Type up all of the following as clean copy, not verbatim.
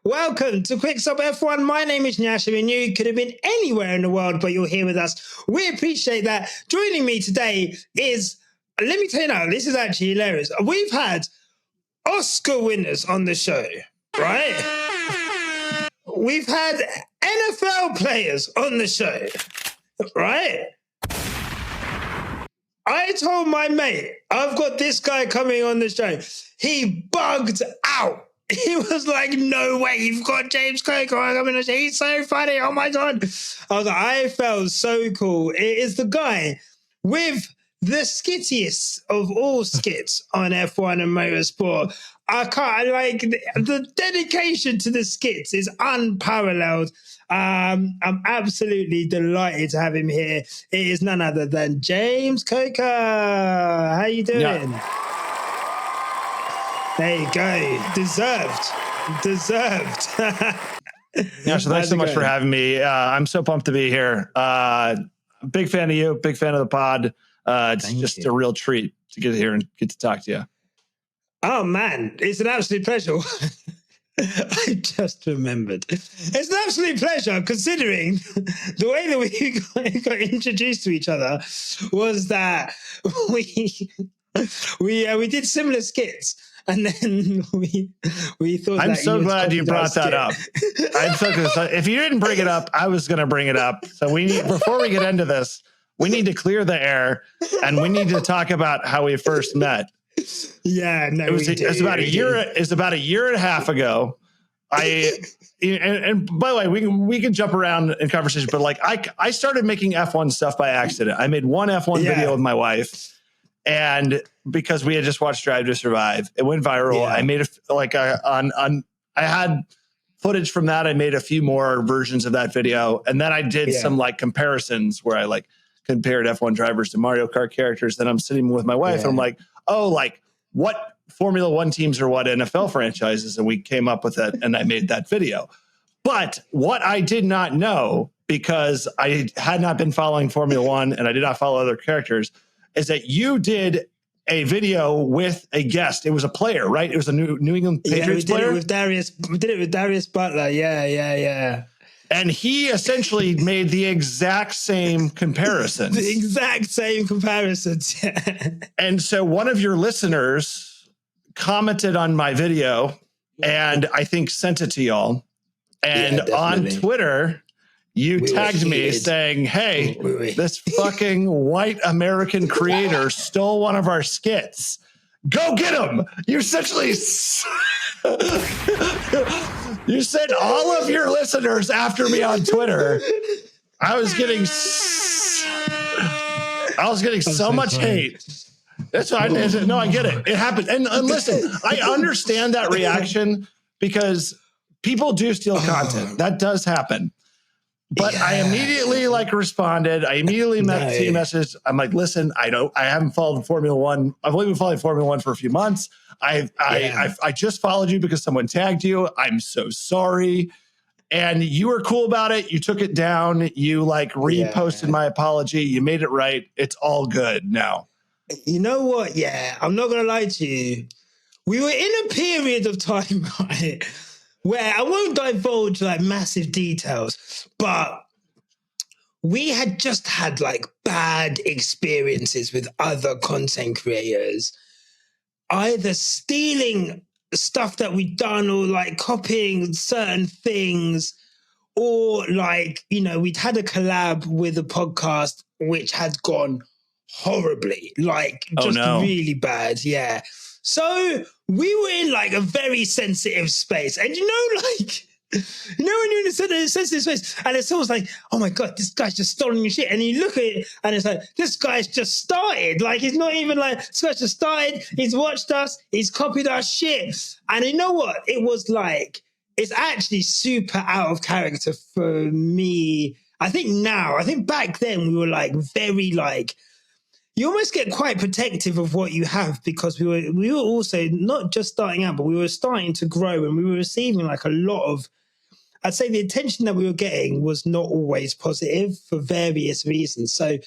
Welcome to Quick Stop F1. My name is Nyasha, and you could have been anywhere in the world, but you're here with us. We appreciate that. Joining me today is, let me tell you now, this is actually hilarious. We've had Oscar winners on the show, right? We've had NFL players on the show, right? I told my mate, I've got this guy coming on the show. He bugged out. He was like, no way, you've got James Coco coming on the show. He's so funny. Oh my God. I was like, I felt so cool. It is the guy with the skittiest of all skits on F1 and motorsport. The dedication to the skits is unparalleled. I'm absolutely delighted to have him here. It is none other than James Coco. How you doing? Yeah. There you go. Deserved. Yeah, so thanks so much for having me. I'm so pumped to be here. Big fan of you. Big fan of the pod. It's just a real treat to get here and get to talk to you. Oh, man. It's an absolute pleasure. I just remembered. It's an absolute pleasure, considering the way that we got introduced to each other was that we did similar skits, and then we thought. I'm so glad you brought that up. I'm so good. If you didn't bring it up, I was going to bring it up. So before we get into this, we need to clear the air, and we need to talk about how we first met. Yeah, no, it was about a year. It's about a year and a half ago. And by the way, we can jump around in conversation, but like I started making F1 stuff by accident. I made one F1 video with my wife, and because we had just watched Drive to Survive, it went viral. Yeah. I made I had footage from that. I made a few more versions of that video, and then I did some like comparisons where I like compared F1 drivers to Mario Kart characters. Then I'm sitting with my wife, and I'm like, oh, like what Formula One teams or what NFL franchises, and we came up with it, and I made that video. But what I did not know, because I had not been following Formula One and I did not follow other characters, is that you did a video with a guest. It was a player, right? It was a New England Patriots player. We did it with Darius Butler. Yeah. And he essentially made the exact same comparisons. The exact same comparisons, yeah. And so one of your listeners commented on my video and I think sent it to y'all. And on Twitter, you tagged me saying, hey, this fucking white American creator stole one of our skits. Go get him. You essentially... You sent all of your listeners after me on Twitter. I was getting so much hate. That's why no, I get it. It happened. And listen, I understand that reaction because people do steal content. That does happen. But I immediately responded. I immediately met the message. I'm like, listen, I haven't followed Formula One. I've only been following Formula One for a few months. I just followed you because someone tagged you. I'm so sorry. And you were cool about it. You took it down. You reposted my apology. You made it right. It's all good now. You know what? Yeah, I'm not going to lie to you. We were in a period of time, right, where I won't divulge massive details, but we had just had bad experiences with other content creators, either stealing stuff that we'd done or copying certain things, or we'd had a collab with a podcast which had gone horribly, really bad. Yeah. So we were in a very sensitive space. And when you're in a sensitive space and it's almost oh my God, this guy's just stolen your shit. And you look at it and it's this guy's just started. He's not even this guy's just started. He's watched us. He's copied our shit. And you know what? It was it's actually super out of character for me. I think back then we were very you almost get quite protective of what you have, because we were also not just starting out, but we were starting to grow, and we were receiving a lot of, I'd say the attention that we were getting was not always positive for various reasons. So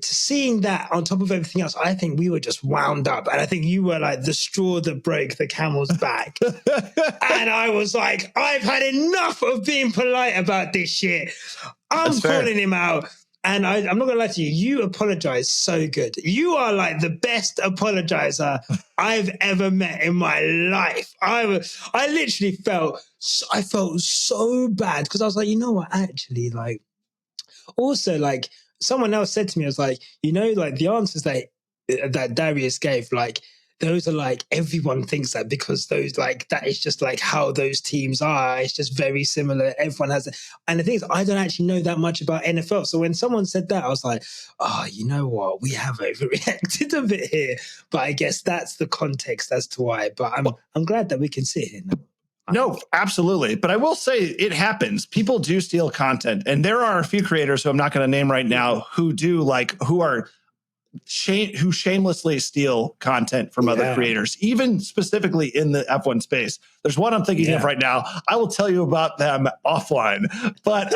seeing that on top of everything else, I think we were just wound up. And I think you were like the straw that broke the camel's back. And I was like, I've had enough of being polite about this shit. I'm calling him out. And I'm not going to lie to you, you apologize so good. You are like the best apologizer I've ever met in my life. I literally felt so bad because I was like, you know what, actually, like, also, like, someone else said to me, I was like, like the answers that Darius gave, like, those are like, everyone thinks that because those, like, that is just like how those teams are. It's just very similar. Everyone has it. And the thing is, I don't actually know that much about NFL. So when someone said that, I was like, oh, you know what? We have overreacted a bit here. But I guess that's the context as to why. But I'm glad that we can see it now. No, absolutely. But I will say it happens. People do steal content. And there are a few creators who I'm not going to name right now who shamelessly steal content from other creators, even specifically in the F1 space. There's one I'm thinking of right now. I will tell you about them offline, but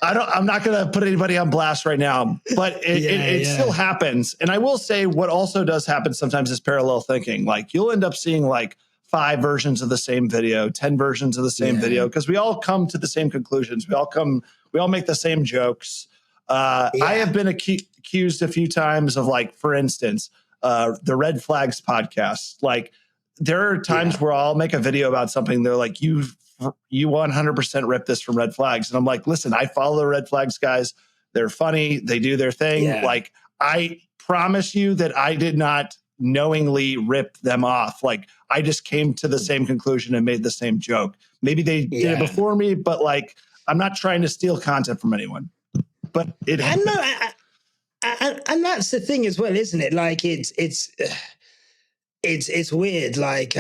I'm not going to put anybody on blast right now, but it still happens. And I will say what also does happen sometimes is parallel thinking. Like you'll end up seeing like 5 versions of the same video, 10 versions of the same video, because we all come to the same conclusions. We all make the same jokes. I have been accused a few times of, like, for instance, the Red Flags podcast. Like, there are times where I'll make a video about something. They're like, you 100% ripped this from Red Flags. And I'm like, listen, I follow the Red Flags guys. They're funny. They do their thing. Yeah. Like, I promise you that I did not knowingly rip them off. Like, I just came to the same conclusion and made the same joke. Maybe they did it before me, but, like, I'm not trying to steal content from anyone. But it and that's the thing as well, isn't it? Like it's weird. Like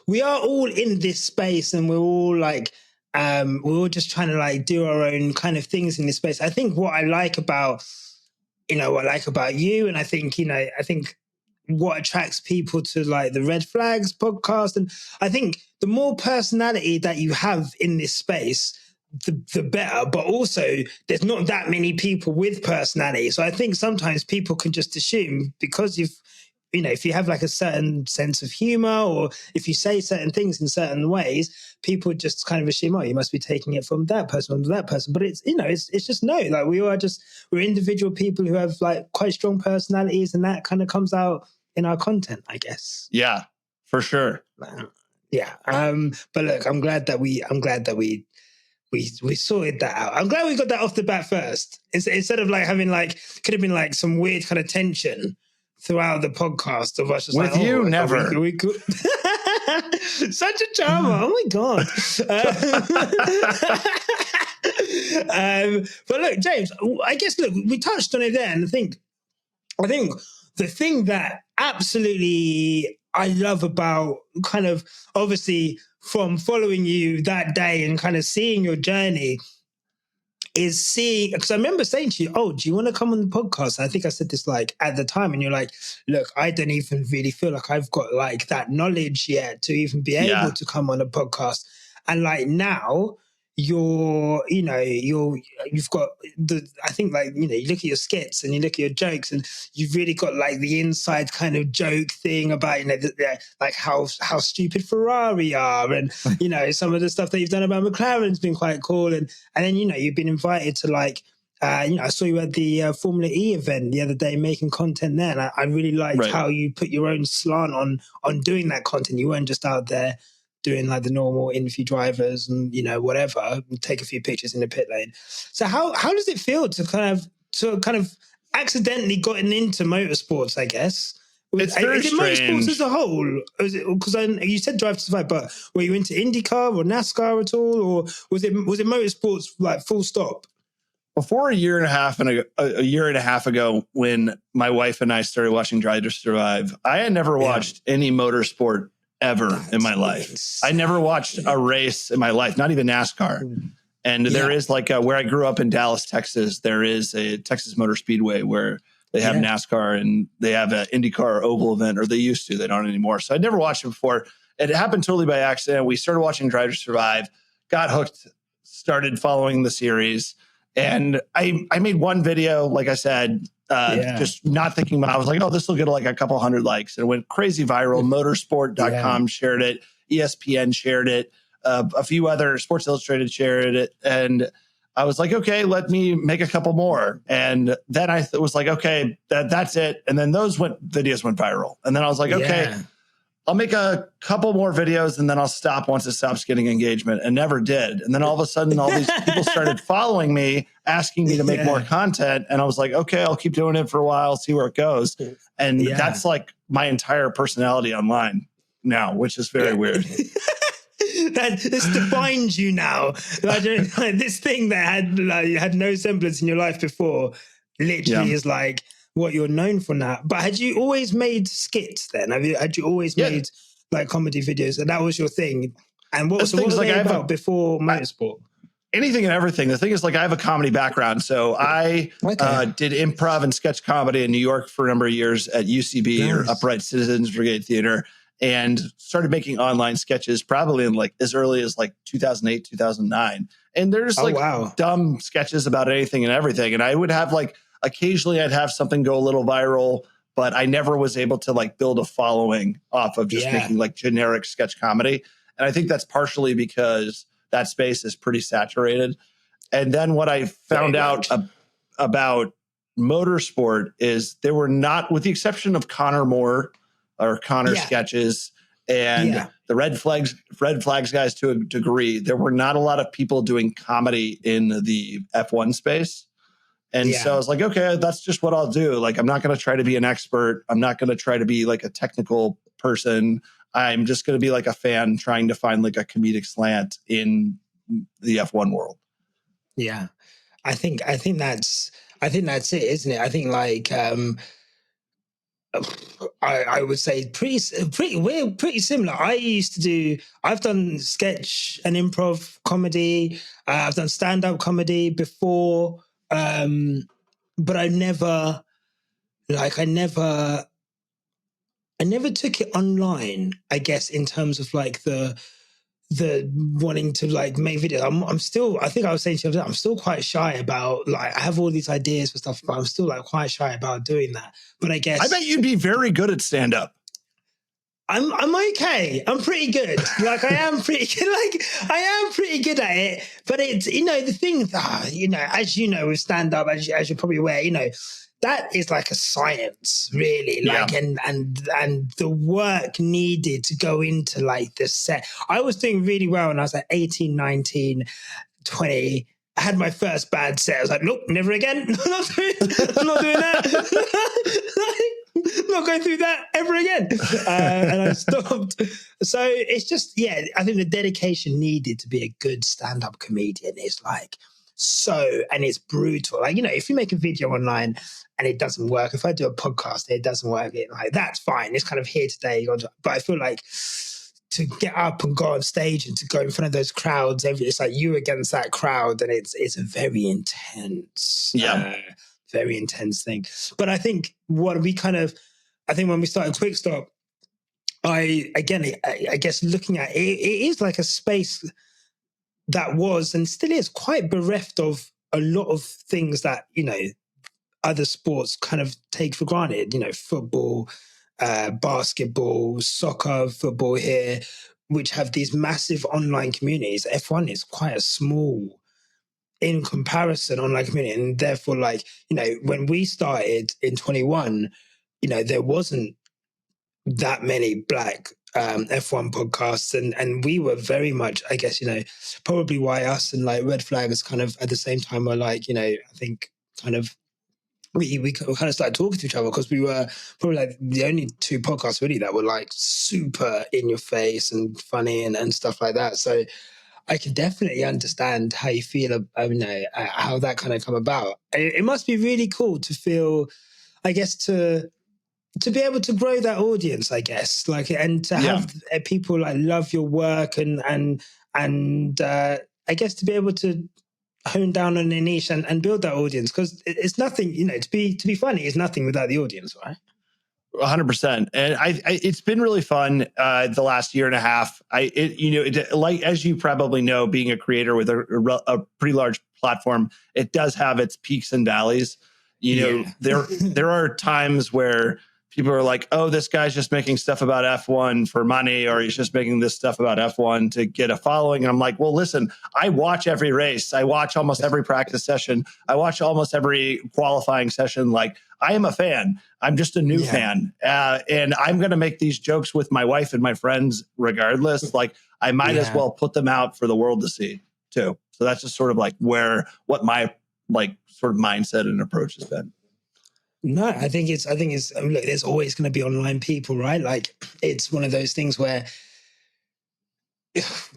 we are all in this space, and we're all like we're all just trying to like do our own kind of things in this space. I think what I like about you, and I think what attracts people to like the Red Flags podcast, and I think the more personality that you have in this space, the better. But also, there's not that many people with personality, so I think sometimes people can just assume because if you have like a certain sense of humor, or if you say certain things in certain ways, people just kind of assume, oh, you must be taking it from that person or that person. But it's just no, like we're individual people who have like quite strong personalities, and that kind of comes out in our content, I guess. Yeah, for sure. Yeah. But look, I'm glad that we sorted that out. I'm glad we got that off the bat first. Instead of like having like, could have been like some weird kind of tension throughout the podcast of us just with like, you, never. We could. Such a charmer. Oh my God. But look, James, I guess, look, we touched on it there. And I think the thing that absolutely I love about kind of obviously from following you that day and kind of seeing your journey is seeing, because I remember saying to you, oh, do you want to come on the podcast? And I think I said this like at the time, and you're like, look, I don't even really feel like I've got like that knowledge yet to even be able to come on a podcast. And like now you've got I think like, you look at your skits and you look at your jokes, and you've really got like the inside kind of joke thing about, like how stupid Ferrari are, and, some of the stuff that you've done about McLaren's been quite cool. And then, you've been invited to like, I saw you at the Formula E event the other day making content there. And I really liked how you put your own slant on doing that content. You weren't just out there doing like the normal interview drivers and, whatever, take a few pictures in the pit lane. So how does it feel to kind of accidentally gotten into motorsports, I guess? It's very strange. Motorsports as a whole? Because you said Drive to Survive, but were you into IndyCar or NASCAR at all? Or was it motorsports like full stop? Before a year and a half ago, when my wife and I started watching Drive to Survive, I had never watched any motorsport ever in my life. I never watched a race in my life, not even NASCAR. And there is like where I grew up in Dallas, Texas, there is a Texas Motor Speedway where they have NASCAR and they have an IndyCar oval event, or they used to, they don't anymore. So I'd never watched it before. It happened totally by accident. We started watching Drive to Survive, got hooked, started following the series. And I made one video, like I said, just not thinking about it. I was like, oh, this will get like a couple hundred likes. And it went crazy viral. Motorsport.com shared it. ESPN shared it. A few other Sports Illustrated shared it. And I was like, okay, let me make a couple more. And then I was like, okay, that's it. And then those videos went viral. And then I was like, okay, I'll make a couple more videos and then I'll stop once it stops getting engagement, and never did. And then all of a sudden, all these people started following me, asking me to make more content. And I was like, okay, I'll keep doing it for a while, see where it goes. And that's like my entire personality online now, which is very weird. This defines you now. Like, this thing that had no semblance in your life before literally is like what you're known for now. But had you always made skits then? Had you always made like comedy videos, and that was your thing? And what was they about before motorsport? Anything and everything. The thing is, like, I have a comedy background. So I did improv and sketch comedy in New York for a number of years at UCB, or Upright Citizens Brigade Theater, and started making online sketches probably in like as early as like 2008, 2009. And there's dumb sketches about anything and everything. And I would have like, occasionally I'd have something go a little viral, but I never was able to like build a following off of just making like generic sketch comedy. And I think that's partially because that space is pretty saturated. And then what I found out about motorsport is there were not, with the exception of Connor Moore or Connor sketches and the red flags guys to a degree, there were not a lot of people doing comedy in the F1 space. And so I was like, okay, that's just what I'll do. Like, I'm not going to try to be an expert. I'm not going to try to be like a technical person. I'm just going to be like a fan trying to find like a comedic slant in the F1 world. Yeah. I think that's it, isn't it? I think like, I would say we're pretty similar. I've done sketch and improv comedy. I've done stand-up comedy before. But I never took it online, I guess, in terms of like the wanting to like make videos. I'm still, I think I was saying to you, I'm still quite shy about, like, I have all these ideas for stuff, but I'm still like quite shy about doing that. But I guess I bet you'd be very good at stand-up. I'm okay. I'm pretty good. Like, I am pretty good. Like, I am pretty good at it. But it's, the thing, as you know, with stand-up, as you're probably aware, that is like a science, really. Like, and the work needed to go into like the set. I was doing really well when I was like 18, 19, 20. I had my first bad set. I was like, nope, never again. I'm not doing that. Not going through that ever again. And I stopped. So it's just, I think the dedication needed to be a good stand-up comedian is like and it's brutal. Like, if you make a video online and it doesn't work, if I do a podcast, it doesn't work, like, that's fine. It's kind of here today. But I feel like to get up and go on stage and to go in front of those crowds, it's like you against that crowd, and it's a very intense, very intense thing. But I think when we started Quick Stop, I guess looking at it, it is like a space that was and still is quite bereft of a lot of things that, other sports kind of take for granted, football, basketball, soccer, football here, which have these massive online communities. F1 is quite a small, in comparison, online community. And therefore, like, when we started in 21, there wasn't that many black F1 podcasts, and we were very much, I guess, probably why us and like Red Flags kind of at the same time were like, I think kind of we kind of started talking to each other because we were probably like the only two podcasts really that were like super in your face and funny and stuff like that. So I can definitely understand how you feel, how that kind of come about. It must be really cool to feel, I guess, to be able to grow that audience, I guess, like, and to have people like love your work and I guess to be able to hone down on a niche and build that audience, because it's nothing, to be funny is nothing without the audience, right? 100%. And it's been really fun the last year and a half. Like, as you probably know, being a creator with a pretty large platform, it does have its peaks and valleys. You know, there are times where people are like, oh, this guy's just making stuff about F1 for money, or he's just making this stuff about F1 to get a following. And I'm like, well, listen, I watch every race. I watch almost every practice session. I watch almost every qualifying session. Like, I am a fan. I'm just a new fan. And I'm going to make these jokes with my wife and my friends regardless. Like, I might as well put them out for the world to see too. So that's just sort of like what my like sort of mindset and approach has been. No, I think it's look, there's always going to be online people, right? Like, it's one of those things where,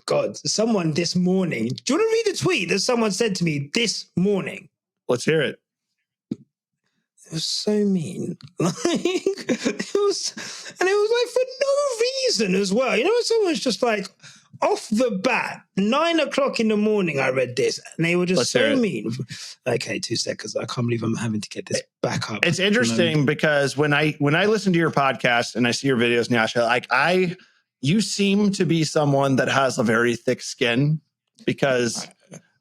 God, someone this morning, do you want to read the tweet that someone said to me this morning? Let's hear it. It was so mean. Like, it was like for no reason as well. You know, someone's just like, off the bat, 9 o'clock in the morning, I read this, and they were just so mean. Okay, 2 seconds. I can't believe I'm having to get this back up. It's interesting because when I listen to your podcast and I see your videos, Nyasha, like you seem to be someone that has a very thick skin because,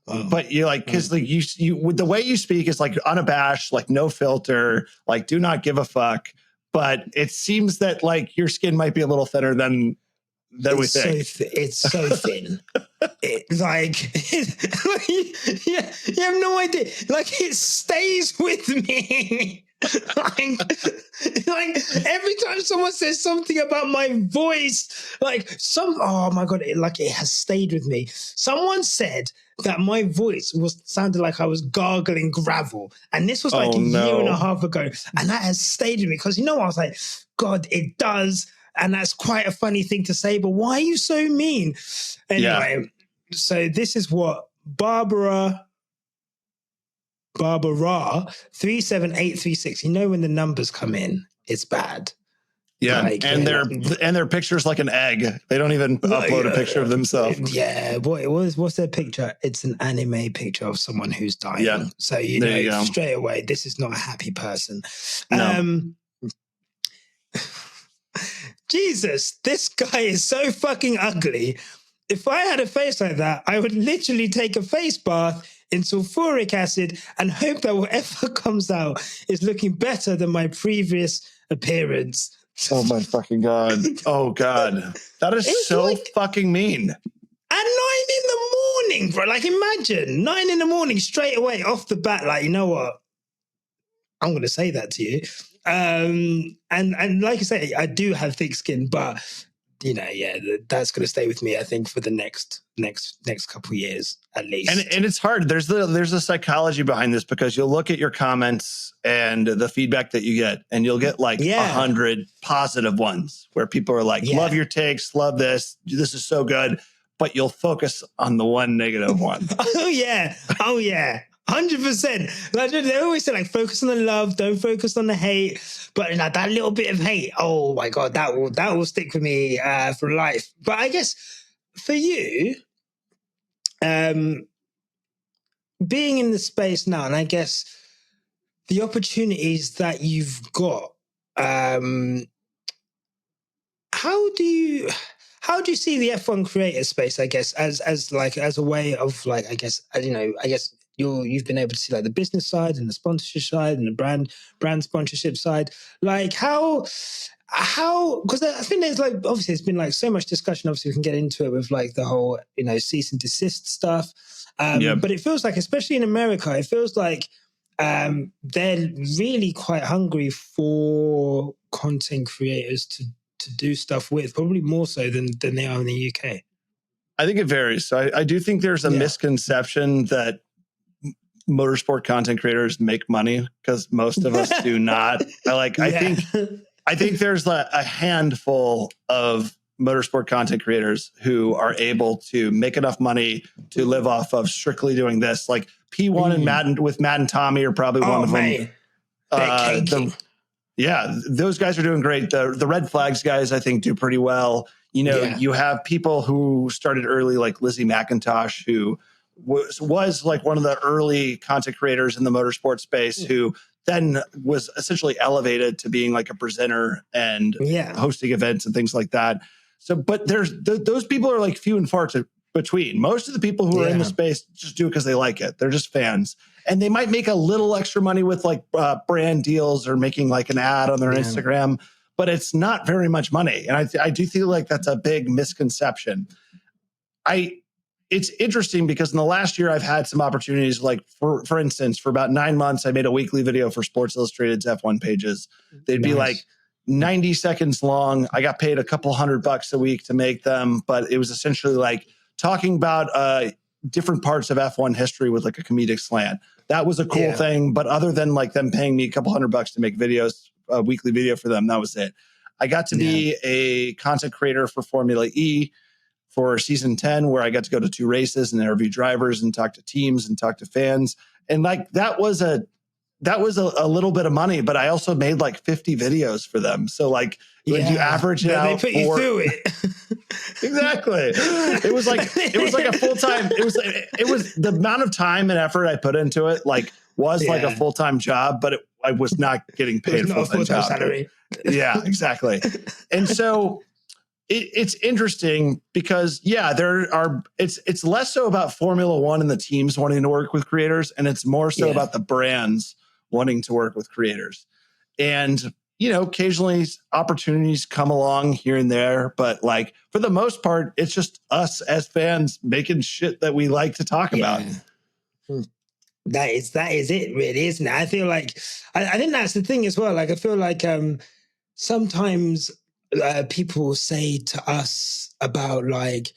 but you like, because like you the way you speak is like unabashed, like no filter, like do not give a fuck. But it seems that like your skin might be a little thinner than we think. It's so thin. You have no idea. Like, it stays with me. like every time someone says something about my voice, oh my God, it has stayed with me. Someone said that my voice sounded like I was gargling gravel. And this was like a year and a half ago. And that has stayed with me because, I was like, God, it does. And that's quite a funny thing to say, but why are you so mean? Anyway, so this is what Barbara 37836. You know, when the numbers come in, it's bad. Yeah, and their picture's like an egg. They don't even upload a picture of themselves. Yeah, what's their picture? It's an anime picture of someone who's dying. Yeah. So you know straight away, this is not a happy person. No. Jesus, this guy is so fucking ugly. If I had a face like that, I would literally take a face bath in sulfuric acid and hope that whatever comes out is looking better than my previous appearance. Oh my fucking God. Oh God. That is so fucking mean. At 9 in the morning, bro. Like, imagine 9 in the morning straight away off the bat. Like, you know what? I'm going to say that to you. And like I say, I do have thick skin, but that's going to stay with me, I think, for the next couple of years at least. And it's hard. There's a psychology behind this because you'll look at your comments and the feedback that you get, and you'll get like 100 positive ones where people are like, love your takes, love this is so good, but you'll focus on the one negative one. Oh yeah. 100%. Like, they always say, like, focus on the love, don't focus on the hate. But like, that little bit of hate, oh my God, that will stick with me for life. But I guess for you, being in the space now, and I guess the opportunities that you've got, how do you see the F1 creator space? I guess as a way of, like, I guess you've been able to see like the business side and the sponsorship side and the brand sponsorship side. Like how, because I think there's like, obviously there's been like so much discussion. Obviously we can get into it with like the whole, cease and desist stuff. But it feels like, especially in America, it feels like they're really quite hungry for content creators to do stuff with, probably more so than they are in the UK. I think it varies. So I do think there's a misconception that motorsport content creators make money, because most of us do not. I think there's a handful of motorsport content creators who are able to make enough money to live off of strictly doing this. Like P1 and Matt and Tommy are probably one of them. Those guys are doing great. The Red Flags guys, I think, do pretty well. You have people who started early, like Lizzie McIntosh, who was like one of the early content creators in the motorsport space, who then was essentially elevated to being like a presenter and hosting events and things like that. So, but there's those people are like few and far between. Most of the people who are in the space just do it because they like it. They're just fans. And they might make a little extra money with like brand deals or making like an ad on their Instagram, but it's not very much money. And I do feel like that's a big misconception. It's interesting because in the last year I've had some opportunities, like for instance, for about 9 months, I made a weekly video for Sports Illustrated's F1 pages. They'd be like 90 seconds long. I got paid a couple $100 a week to make them, but it was essentially like talking about different parts of F1 history with like a comedic slant. That was a cool thing. But other than like them paying me a couple $100 to make videos, a weekly video for them, that was it. I got to be a content creator for Formula E for season 10, where I got to go to 2 races and interview drivers and talk to teams and talk to fans. And like, that was a little bit of money, but I also made like 50 videos for them. So like when you average it out, they put you through it. Exactly. It was like a full-time, it was the amount of time and effort I put into it, like was like a full-time job, but I was not getting paid a full-time job. Salary. Yeah, exactly. And so it's interesting because it's less so about Formula One and the teams wanting to work with creators, and it's more so about the brands wanting to work with creators. And occasionally opportunities come along here and there, but like for the most part, it's just us as fans making shit that we like to talk about. That is it, really, isn't it? I feel like I think that's the thing as well. Like I feel like sometimes people say to us about like,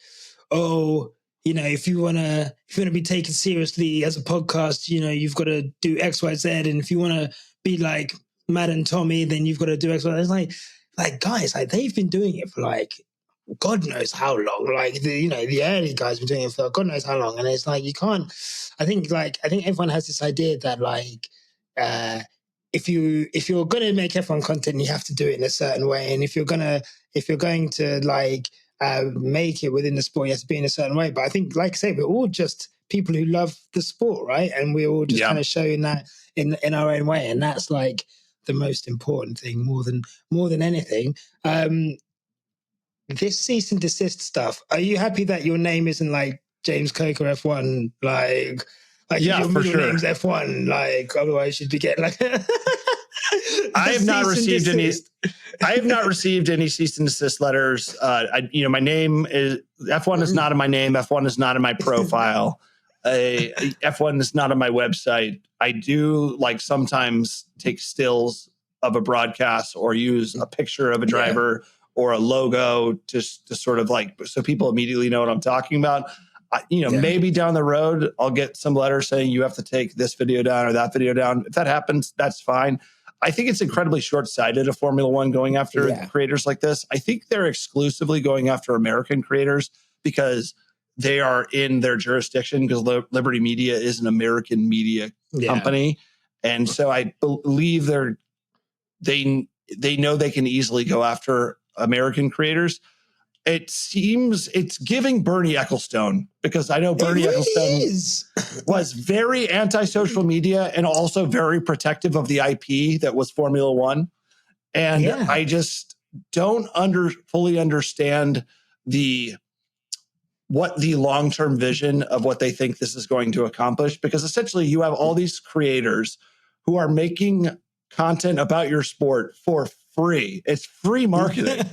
oh, if you wanna be taken seriously as a podcast, you've got to do X, Y, Z, and if you want to be like Matt and Tommy, then you've got to do X, Y. It's like guys, like they've been doing it for like God knows how long. Like the early guys been doing it for God knows how long, and it's like you can't. I think everyone has this idea that like if you're gonna make F1 content, you have to do it in a certain way, and if you're going to like make it within the sport, you have to be in a certain way. But I think, like I say, we're all just people who love the sport, right? And we're all just kind of showing that in our own way, and that's like the most important thing more than anything. This cease and desist stuff, are you happy that your name isn't like James Coker F1? Like your middle name's F1, like otherwise you'd be getting like I have not received any cease and desist letters. My name is F1 is not in my name. F1 is not in my profile. F1 is not on my website. I do like sometimes take stills of a broadcast or use a picture of a driver or a logo just to sort of like, so people immediately know what I'm talking about. Maybe down the road, I'll get some letter saying you have to take this video down or that video down. If that happens, that's fine. I think it's incredibly short-sighted of Formula One going after creators like this. I think they're exclusively going after American creators because they are in their jurisdiction, because Liberty Media is an American media company. And so I believe they know they can easily go after American creators. It seems it's giving Bernie Ecclestone, because I know Bernie Ecclestone was very anti-social media and also very protective of the IP that was Formula One. And I just don't fully understand what the long-term vision of what they think this is going to accomplish, because essentially you have all these creators who are making content about your sport for free. It's free marketing.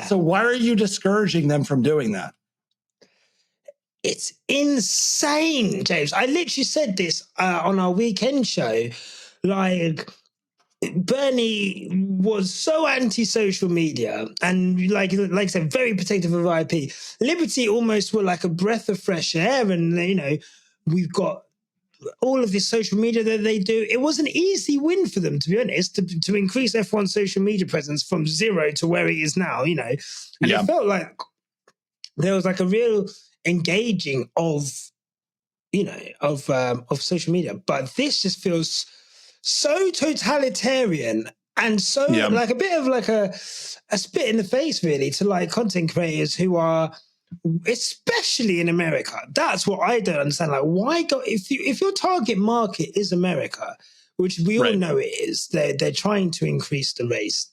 So why are you discouraging them from doing that? It's insane, James. I literally said this on our weekend show. Like, Bernie was so anti-social media and like I said, very protective of IP. Liberty almost were like a breath of fresh air, and we've got all of this social media that they do. It was an easy win for them, to be honest, to increase F1 social media presence from 0 to where it is now, and it felt like there was like a real engaging of social media. But this just feels so totalitarian and so like a bit of like a spit in the face, really, to like content creators who are, especially in America. That's what I don't understand. Like, why go if your target market is America, which we all know it is. They're trying to increase the race,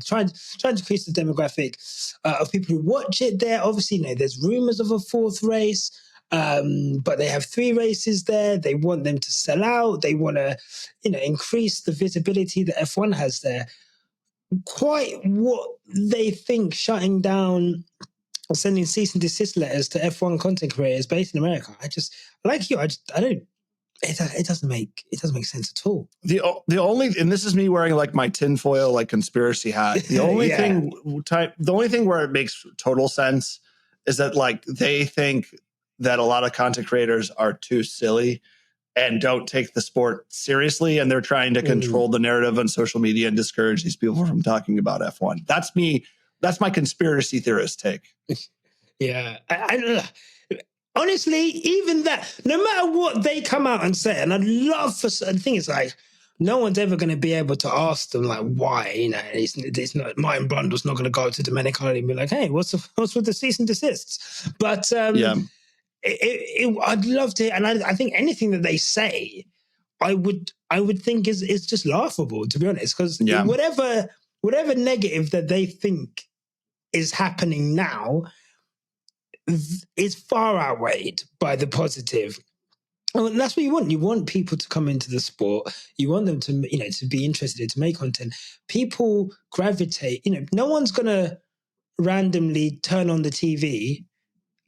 trying to increase the demographic of people who watch it. There, obviously, there's rumors of a fourth race, but they have 3 races there. They want them to sell out. They want to, increase the visibility that F1 has there. Quite what they think shutting down or sending cease and desist letters to F1 content creators based in America. I don't. It doesn't make sense at all. The only, and this is me wearing like my tinfoil like conspiracy hat. The only the only thing where it makes total sense is that like they think that a lot of content creators are too silly and don't take the sport seriously, and they're trying to control the narrative on social media and discourage these people from talking about F1. That's me. That's my conspiracy theorist take. Yeah. Honestly, even that, no matter what they come out and say, and I'd love for, the thing is like, no one's ever going to be able to ask them like why, it's not, Martin Brundle's not going to go to Domenicali and be like, hey, what's with the cease and desists? But I'd love to, and I think anything that they say, I would think is just laughable, to be honest, because whatever negative that they think is happening now is far outweighed by the positive. And that's what you want. You want people to come into the sport. You want them to, to be interested, to make content. People gravitate. No one's gonna randomly turn on the TV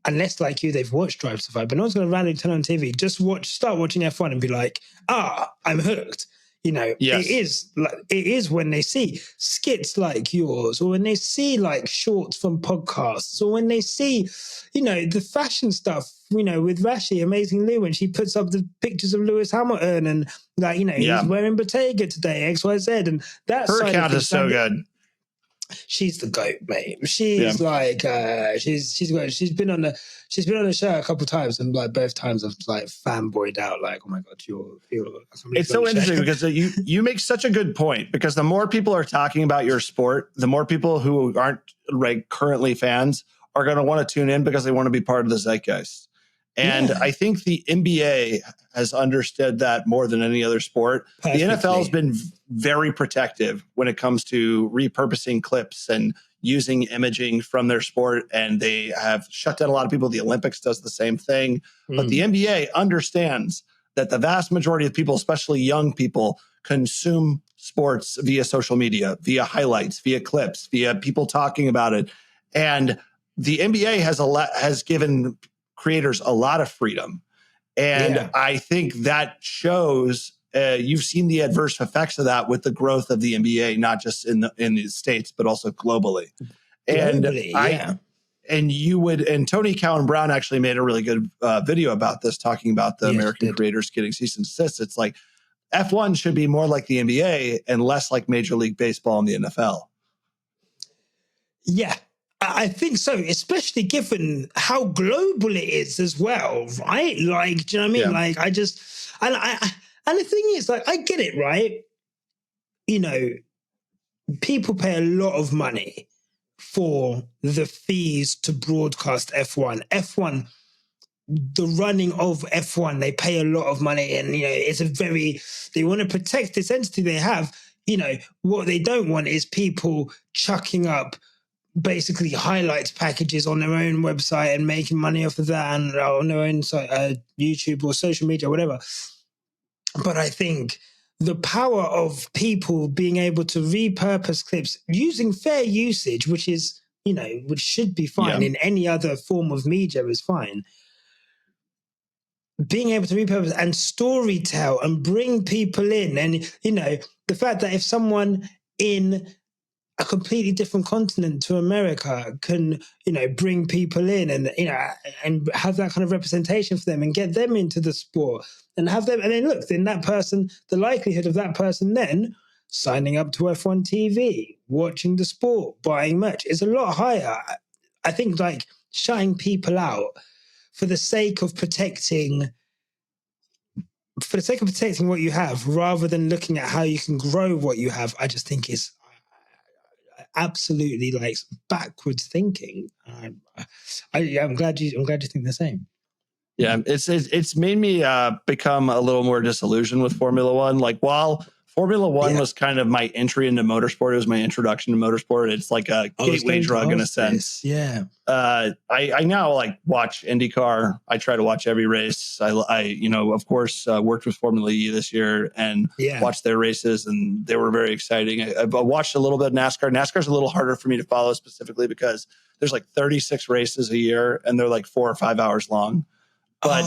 unless, like you, they've watched Drive to Survive. But no one's gonna randomly turn on TV, just start watching F1 and be like, I'm hooked. It is when they see skits like yours, or when they see like shorts from podcasts, or when they see, the fashion stuff, with Rashi, Amazing Lou, when she puts up the pictures of Lewis Hamilton and he's wearing Bottega today, XYZ, and that her account is so good. She's the GOAT, mate. She's like she's been on the show a couple of times, and like both times I've like fanboyed out, like, oh my god, you're it's so interesting because you make such a good point, because the more people are talking about your sport, the more people who aren't like currently fans are going to want to tune in because they want to be part of the zeitgeist. And I think the NBA has understood that more than any other sport. Perfectly. The NFL has been very protective when it comes to repurposing clips and using imaging from their sport, and they have shut down a lot of people. The Olympics does the same thing. But the NBA understands that the vast majority of people, especially young people, consume sports via social media, via highlights, via clips, via people talking about it. And the NBA has given creators a lot of freedom. And I think that shows, you've seen the adverse effects of that with the growth of the NBA, not just in the States, but also globally. And and Tony Cowan Brown actually made a really good video about this, talking about the American creators getting cease and desist. It's like F1 should be more like the NBA and less like Major League Baseball and the NFL. Yeah. I think so, especially given how global it is as well, right? Like, do you know what I mean? Like, I just, and the thing is, like, I get it, right? People pay a lot of money for the fees to broadcast F1. F1, the running of F1, they pay a lot of money, and, they want to protect this entity they have. What they don't want is people chucking up basically highlights packages on their own website and making money off of that, and on their own YouTube or social media or whatever. But I think the power of people being able to repurpose clips using fair usage, which is, which should be fine in any other form of media, is fine. Being able to repurpose and storytell and bring people in, and, the fact that if someone in a completely different continent to America can, bring people in and, and have that kind of representation for them and get them into the sport and have them. And then look, then that person, the likelihood of that person then signing up to F1 TV, watching the sport, buying merch is a lot higher. I think like shutting people out for the sake of protecting what you have, rather than looking at how you can grow what you have, I just think is absolutely like backwards thinking. I'm glad you think the same. Yeah, it's made me become a little more disillusioned with Formula One. Like while Formula One was kind of my entry into motorsport, it was my introduction to motorsport. It's like a gateway drug in a sense. Yeah. I now like watch IndyCar. I try to watch every race. I of course, worked with Formula E this year and watched their races, and they were very exciting. I watched a little bit of NASCAR. NASCAR's a little harder for me to follow specifically because there's like 36 races a year, and they're like 4 or 5 hours long. But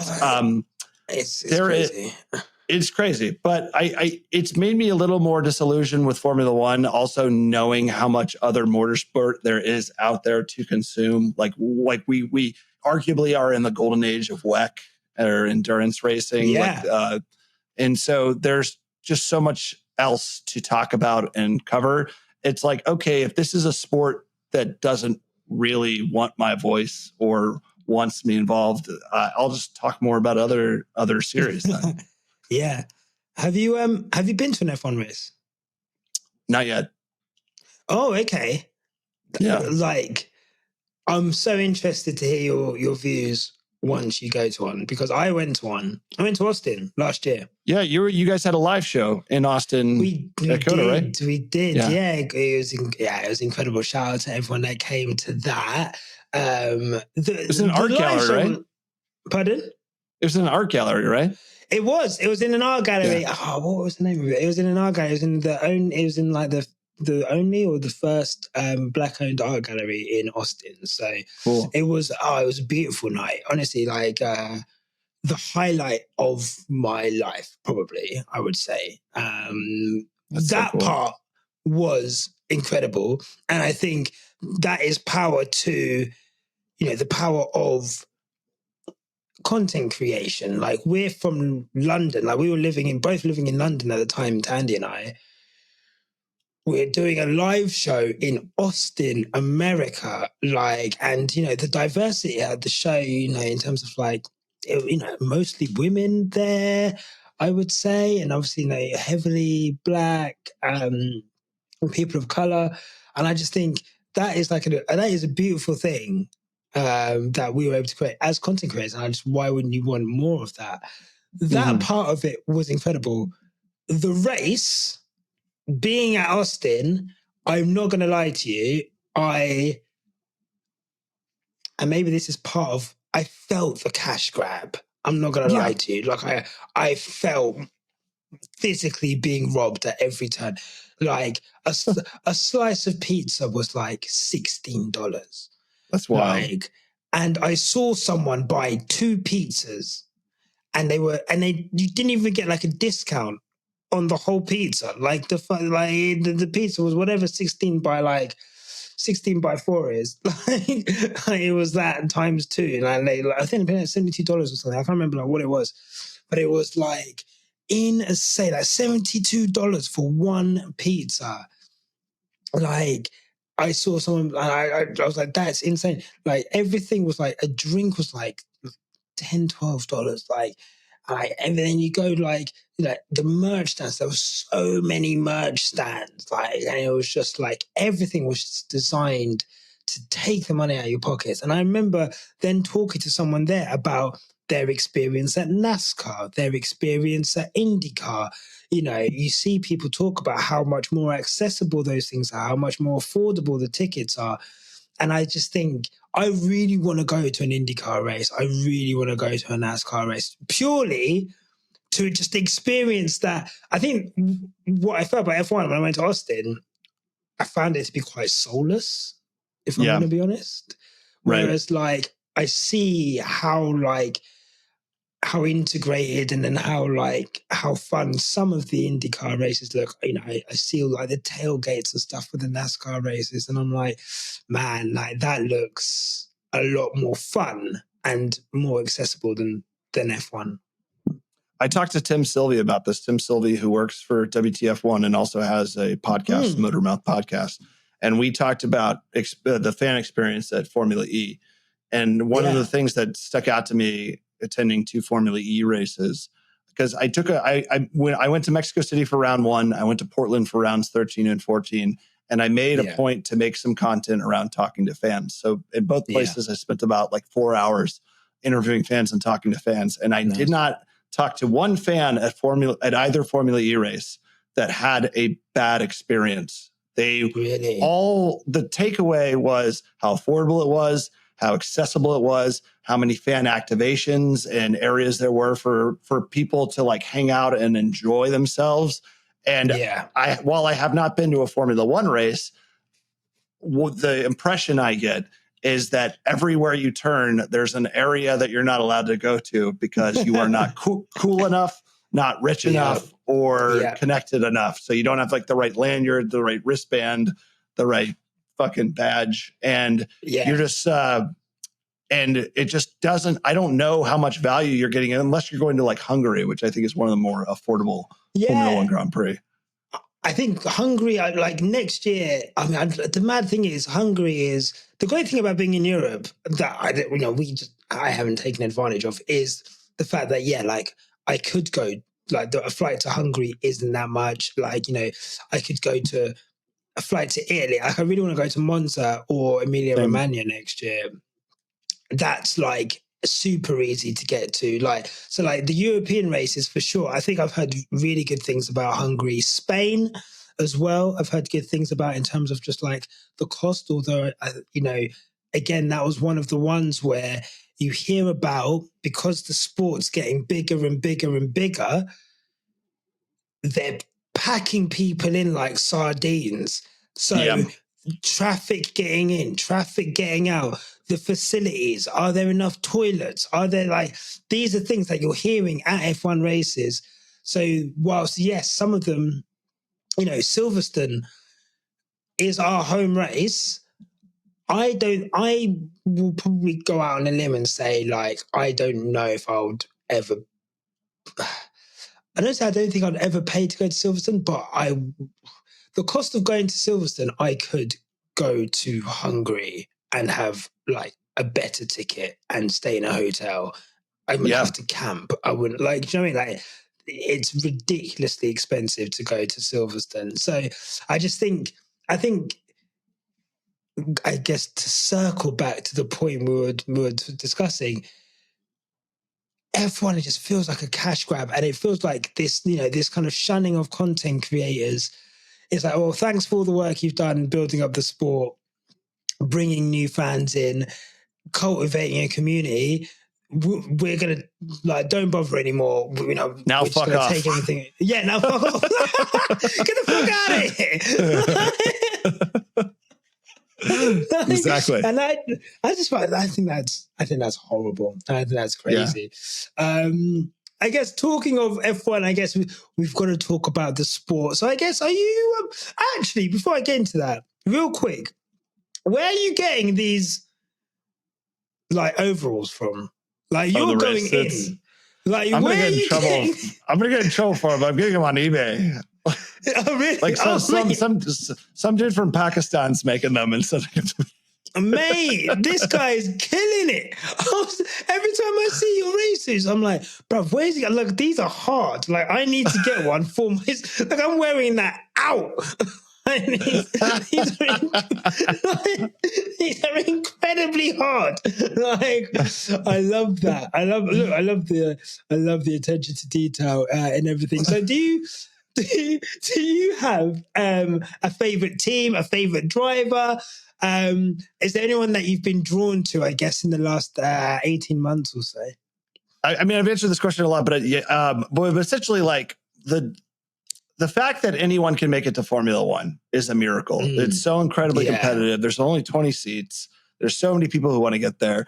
it's crazy. It's crazy, but it's made me a little more disillusioned with Formula One. Also, knowing how much other motorsport there is out there to consume, like we arguably are in the golden age of WEC or endurance racing. Yeah. And so there's just so much else to talk about and cover. It's like, okay, if this is a sport that doesn't really want my voice or wants me involved, I'll just talk more about other series then. Yeah. Have you been to an F1 race? Not yet. Oh, okay. Yeah. Like, I'm so interested to hear your views once you go to one, because I went to one. I went to Austin last year. Yeah, you guys had a live show in Austin. We Dakota, did. right? We did. Yeah. It was incredible. Shout out to everyone that came to that. It was an art gallery, right? Pardon? It was in an art gallery, right? It was in an art gallery. Yeah. Oh, what was the name of it? It was in an art gallery. It was in like the only or the first black-owned art gallery in Austin. So cool. It was a beautiful night. Honestly, like the highlight of my life, probably, I would say. That cool. Part was incredible. And I think that is power to, the power of content creation. Like, we're from London. Like, we were both living in London at the time, Tandy and I. We're doing a live show in Austin, America. Like, and the diversity at the show, in terms of like, mostly women there, I would say, and obviously, heavily black, people of color. And I just think that is that is a beautiful thing. That we were able to create as content creators. And why wouldn't you want more of that? That part of it was incredible. The race, being at Austin, I'm not going to lie to you, and maybe this is part of, I felt the cash grab. I'm not going to lie to you. Like, I felt physically being robbed at every turn. Like, a slice of pizza was like $16. That's wild. Like, and I saw someone buy 2 pizzas, and you didn't even get like a discount on the whole pizza. Like the pizza was whatever 16 by 4 is. Like, it was that times 2. And I think it was $72 or something. I can't remember what it was, but it was like $72 for one pizza. Like, I saw someone, and I was like, that's insane. Like, everything was like, a drink was like $10, $12. Like, and then you go like, the merch stands. There were so many merch stands. Like, and it was just like, everything was just designed to take the money out of your pockets. And I remember then talking to someone there about their experience at NASCAR, their experience at IndyCar. You see people talk about how much more accessible those things are, how much more affordable the tickets are. And I just think, I really want to go to an IndyCar race. I really want to go to a NASCAR race, purely to just experience that. I think what I felt about F1 when I went to Austin, I found it to be quite soulless, if I'm going to be honest. Whereas, like, I see how integrated and then how fun some of the IndyCar races look. I see like the tailgates and stuff for the NASCAR races, and I'm like, man, like, that looks a lot more fun and more accessible than F1. I talked to Tim Sylvie about this. Tim Sylvie, who works for WTF1 and also has a podcast, Motormouth Podcast. And we talked about the fan experience at Formula E. And one of the things that stuck out to me attending 2 Formula E races, because I went to Mexico City for round 1. I went to Portland for rounds 13 and 14. And I made a point to make some content around talking to fans. So in both places, I spent about like 4 hours interviewing fans and talking to fans. And I did not talk to one fan at either Formula E race that had a bad experience. All the takeaway was how affordable it was, how accessible it was, how many fan activations and areas there were for people to like hang out and enjoy themselves. And while I have not been to a Formula One race, the impression I get is that everywhere you turn, there's an area that you're not allowed to go to because you are not cool enough, not rich enough, or connected enough. So you don't have like the right lanyard, the right wristband, the right fucking badge. And you're just, and it just doesn't, I don't know how much value you're getting unless you're going to like Hungary, which I think is one of the more affordable Formula One Grand Prix. I think Hungary, like next year, I mean, the mad thing is Hungary is, the great thing about being in Europe that I haven't taken advantage of is the fact that, like I could go, like a flight to Hungary isn't that much. Like, I could go to a flight to Italy. Like I really want to go to Monza or Emilia Romagna next year. That's like super easy to get to. Like, so like the European races for sure. I think I've heard really good things about Hungary, Spain as well. I've heard good things about in terms of just like the cost, although, again, that was one of the ones where you hear about, because the sport's getting bigger and bigger and bigger, they're packing people in like sardines. So traffic getting in, traffic getting out, the facilities, are there enough toilets? Are there like, these are things that you're hearing at F1 races. So whilst, yes, some of them, Silverstone is our home race, I will probably go out on a limb and say, like, I don't know if I would ever, I don't think I'd ever pay to go to Silverstone, but the cost of going to Silverstone, I could go to Hungary and have like a better ticket and stay in a hotel. I wouldn't have to camp. I wouldn't, like, do you know what I mean? Like, it's ridiculously expensive to go to Silverstone. So I guess to circle back to the point we were discussing, F1, it just feels like a cash grab, and it feels like this, this kind of shunning of content creators. It's like, well, thanks for all the work you've done building up the sport, bringing new fans in, cultivating a community. We're gonna, like, don't bother anymore. Now we're just gonna take everything. Yeah, now fuck off. Get the fuck out of here. Exactly. And I think that's horrible. I think that's crazy. I guess talking of F1, I guess we've got to talk about the sport. So I guess, are you actually, before I get into that, real quick, where are you getting these like overalls from? Like, you're going in. Like, I'm where gonna are you getting? I'm gonna get in trouble for them. I'm getting them on eBay. Oh, really? Like some dude from Pakistan's making them instead of. Mate, this guy is killing it. Every time I see your races, I'm like, bro, where's he? Look, these are hard. Like, I need to get one for my. Like, I'm wearing that out. these are incredibly hard. Like, I love that. I love the attention to detail and everything. So, do you have a favorite team, a favorite driver? Is there anyone that you've been drawn to, I guess, in the last 18 months or so? I mean, I've answered this question a lot, but essentially, like, the fact that anyone can make it to Formula One is a miracle. It's so incredibly competitive. There's only 20 seats. There's so many people who want to get there.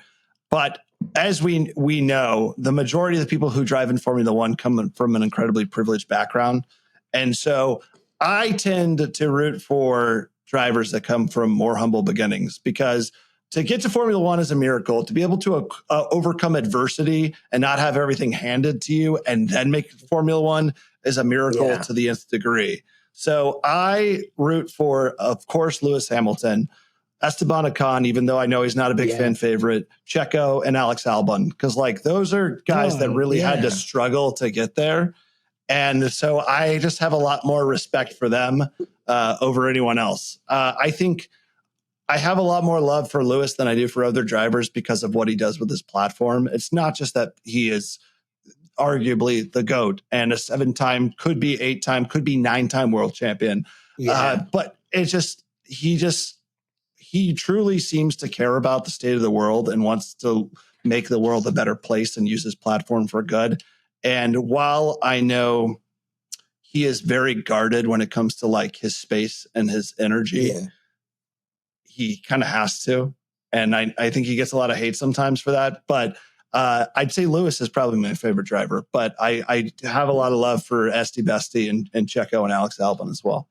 But as we know, the majority of the people who drive in Formula One come from an incredibly privileged background. And so I tend to root for drivers that come from more humble beginnings, because to get to Formula One is a miracle. To be able to overcome adversity and not have everything handed to you and then make Formula One is a miracle to the nth degree. So I root for, of course, Lewis Hamilton, Esteban Ocon, even though I know he's not a big fan favorite, Checo, and Alex Albon, because like those are guys that really had to struggle to get there. And so I just have a lot more respect for them over anyone else. I think I have a lot more love for Lewis than I do for other drivers because of what he does with his platform. It's not just that he is arguably the GOAT and a 7-time, could be 8-time, could be 9-time world champion. But it's just, he truly seems to care about the state of the world and wants to make the world a better place and use his platform for good. And while I know he is very guarded when it comes to like his space and his energy, he kind of has to. And I think he gets a lot of hate sometimes for that. But I'd say Lewis is probably my favorite driver. But I have a lot of love for Esti Besti and Checo and Alex Albon as well.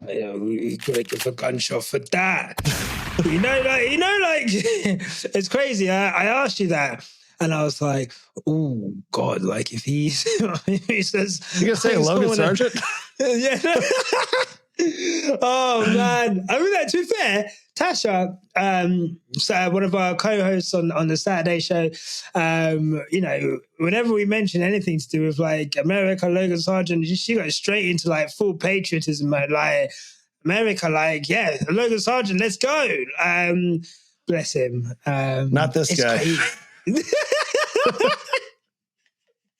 You gotta give a gunshot for that. like it's crazy. I asked you that, and I was like, "Oh God!" Like if he says, "You gonna say Logan Sargent?" Yeah. Oh man! I mean, to be fair, Tasha, so one of our co-hosts on the Saturday show, whenever we mention anything to do with like America, Logan Sargent, she got straight into like full patriotism mode, like America, like Logan Sargent, let's go. Bless him. Not this guy.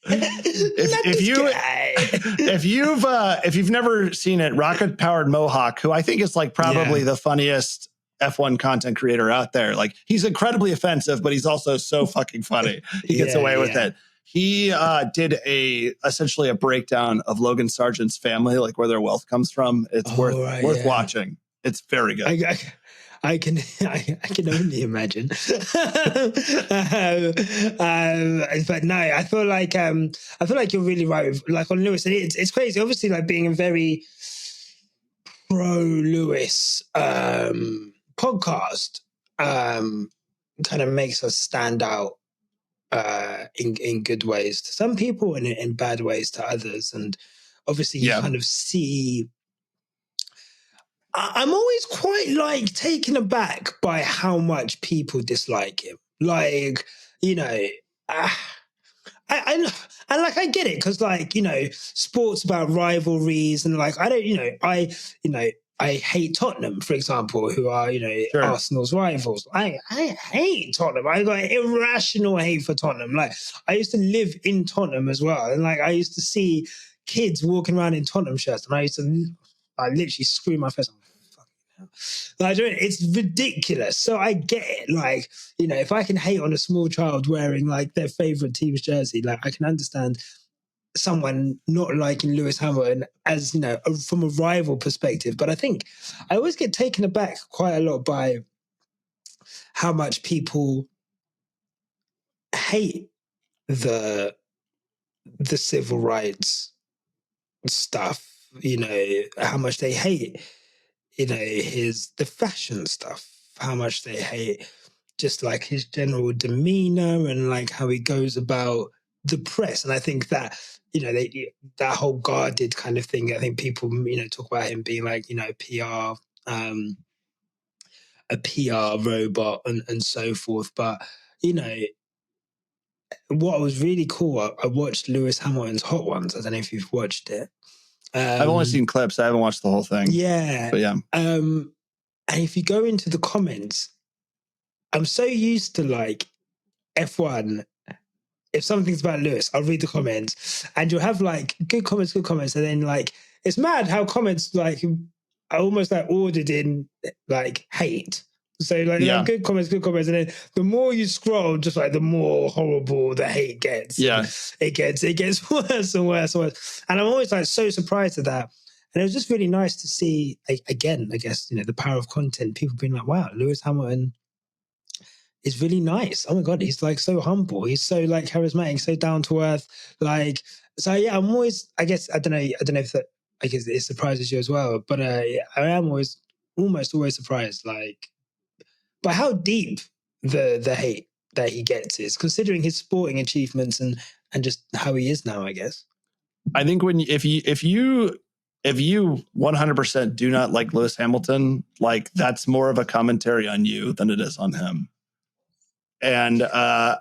If you've never seen it, Rocket Powered Mohawk, who I think is like probably the funniest F1 content creator out there. Like he's incredibly offensive, but he's also so fucking funny. He gets away with it. He did essentially a breakdown of Logan Sargent's family, like where their wealth comes from. It's worth watching. It's very good. I can only imagine. But no, I feel like you're really right with, like on Lewis, and it's crazy. Obviously, like being a very pro Lewis podcast kind of makes us stand out in good ways to some people and in bad ways to others. And obviously, you kind of see. I'm always quite like taken aback by how much people dislike him. Like, I get it because, like, sports about rivalries and like I hate Tottenham, for example, who are Arsenal's rivals. I hate Tottenham. I got irrational hate for Tottenham. Like I used to live in Tottenham as well, and like I used to see kids walking around in Tottenham shirts, and I literally scream my face. Like, it's ridiculous. So I get it. Like, if I can hate on a small child wearing like their favorite team's jersey, like I can understand someone not liking Lewis Hamilton as, from a rival perspective. But I think I always get taken aback quite a lot by how much people hate the civil rights stuff, how much they hate the fashion stuff, how much they hate just like his general demeanor and like how he goes about the press. And I think that, that whole guarded kind of thing, I think people, talk about him being like, PR, a PR robot and so forth. But, what was really cool, I watched Lewis Hamilton's Hot Ones. I don't know if you've watched it. I've only seen clips. I haven't watched the whole thing. Yeah. But yeah. And if you go into the comments, I'm so used to like F1. If something's about Lewis, I'll read the comments and you'll have like good comments. And then like, it's mad how comments like are almost like ordered in like hate. So like good comments. And then the more you scroll, just like the more horrible the hate gets. Yeah. It gets worse and worse and worse. And I'm always like so surprised at that. And it was just really nice to see, again, I guess, the power of content, people being like, wow, Lewis Hamilton is really nice. Oh my God, he's like so humble. He's so like charismatic, so down to earth. Like, so yeah, I'm always, I guess, I don't know if that, I guess it surprises you as well, but I am almost always surprised, like, by how deep the hate that he gets is, considering his sporting achievements and just how he is now, I guess. I think if you 100% do not like Lewis Hamilton, like that's more of a commentary on you than it is on him. And I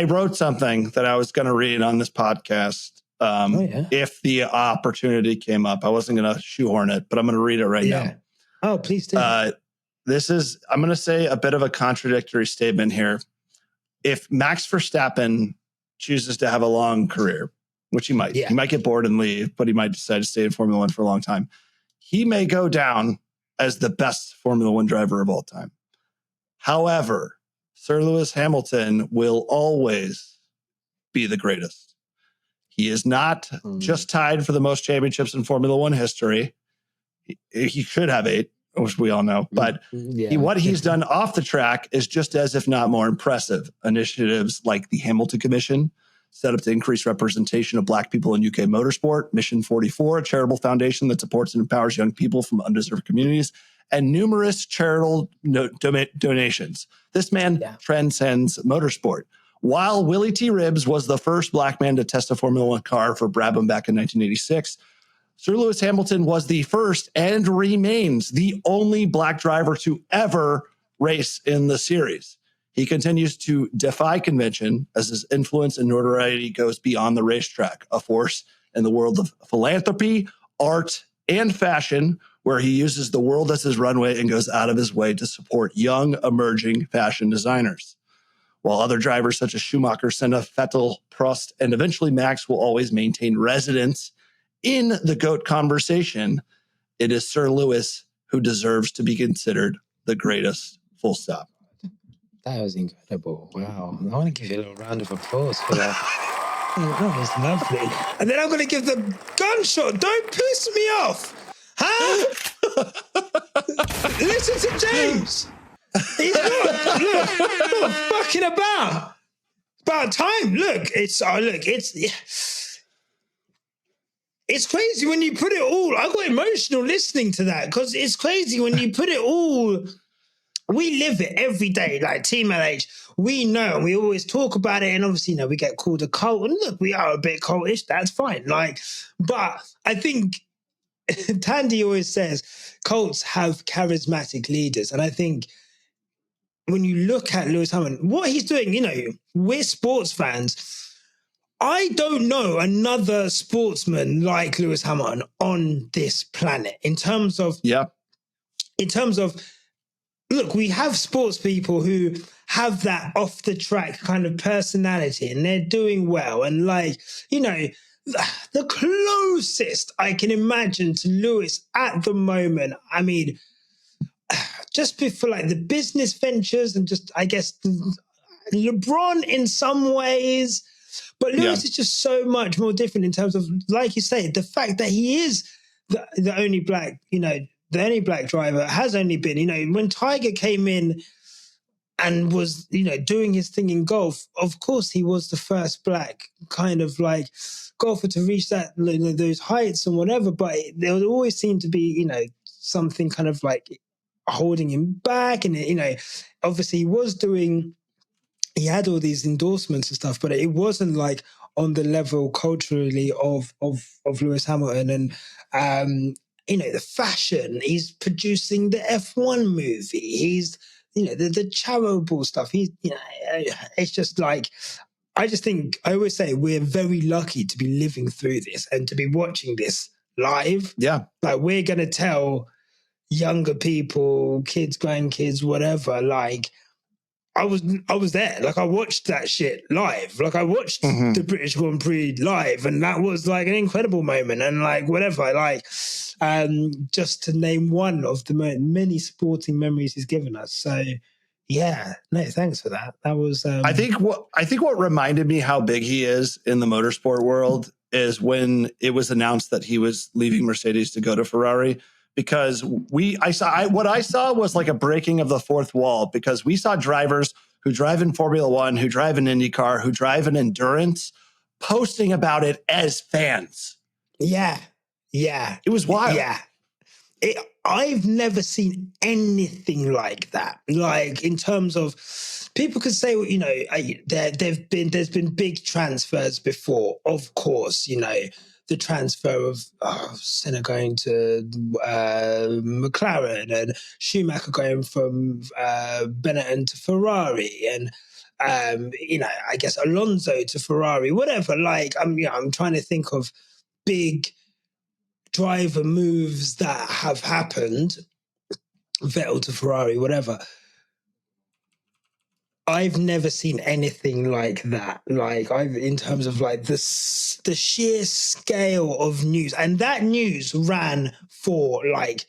wrote something that I was going to read on this podcast if the opportunity came up. I wasn't going to shoehorn it, but I'm going to read it right now. Oh, please do. This is, I'm going to say a bit of a contradictory statement here. If Max Verstappen chooses to have a long career, which he might get bored and leave, but he might decide to stay in Formula One for a long time. He may go down as the best Formula One driver of all time. However, Sir Lewis Hamilton will always be the greatest. He is not just tied for the most championships in Formula One history. He should have 8, which we all know. But what he's done off the track is just as, if not more, impressive. Initiatives like the Hamilton Commission, set up to increase representation of Black people in UK motorsport, Mission 44, a charitable foundation that supports and empowers young people from undeserved communities, and numerous charitable donations. This man transcends motorsport. While Willie T. Ribbs was the first Black man to test a Formula One car for Brabham back in 1986, Sir Lewis Hamilton was the first and remains the only Black driver to ever race in the series. He continues to defy convention as his influence and notoriety goes beyond the racetrack, a force in the world of philanthropy, art, and fashion, where he uses the world as his runway and goes out of his way to support young, emerging fashion designers. While other drivers such as Schumacher, Senna, Vettel, Prost, and eventually Max will always maintain residence in the GOAT conversation, it is Sir Lewis who deserves to be considered the greatest, full stop. That was incredible. Wow. I want to give you a little round of applause for that. That was lovely. And then I'm going to give the gunshot. Don't piss me off. Huh? Listen to James. He's not fucking about. It's about time. It's crazy when you put it all. I got emotional listening to that because it's crazy when you put it all. We live it every day, like Team LH. We know, and we always talk about it, and obviously, we get called a cult. And look, we are a bit cultish. That's fine. But I think Tandy always says cults have charismatic leaders, and I think when you look at Lewis Hamilton, what he's doing, we're sports fans. I don't know another sportsman like Lewis Hamilton on this planet in terms of, look, we have sports people who have that off the track kind of personality and they're doing well. And the closest I can imagine to Lewis at the moment, I mean, just before the business ventures and just, I guess, LeBron in some ways. But Lewis is just so much more different in terms of, like you say, the fact that he is the only Black, the only Black driver has only been, when Tiger came in and was, doing his thing in golf, of course he was the first Black kind of golfer to reach that, those heights and whatever. But there would always seem to be, something kind of holding him back. And, obviously he had all these endorsements and stuff, but it wasn't on the level culturally of Lewis Hamilton. And the fashion, he's producing the F1 movie. He's the charitable stuff. He's it's just I just think I always say we're very lucky to be living through this and to be watching this live. Yeah, we're gonna tell younger people, kids, grandkids, whatever. I was there. I watched that shit live. I watched the British Grand Prix live, and that was an incredible moment. And whatever, just to name one of the many sporting memories he's given us. So, yeah, no, thanks for that. That was. I think what reminded me how big he is in the motorsport world is when it was announced that he was leaving Mercedes to go to Ferrari. Because what I saw was a breaking of the fourth wall, because we saw drivers who drive in Formula One, who drive in IndyCar, who drive in endurance, posting about it as fans. Yeah. Yeah. It was wild. Yeah. I've never seen anything like that. In terms of, people could say, there's been big transfers before, of course, the transfer of Senna going to McLaren and Schumacher going from Benetton to Ferrari, and I guess Alonso to Ferrari, whatever. I'm trying to think of big driver moves that have happened. Vettel to Ferrari, whatever. I've never seen anything like that. Like in terms of like the sheer scale of news, and that news ran for like,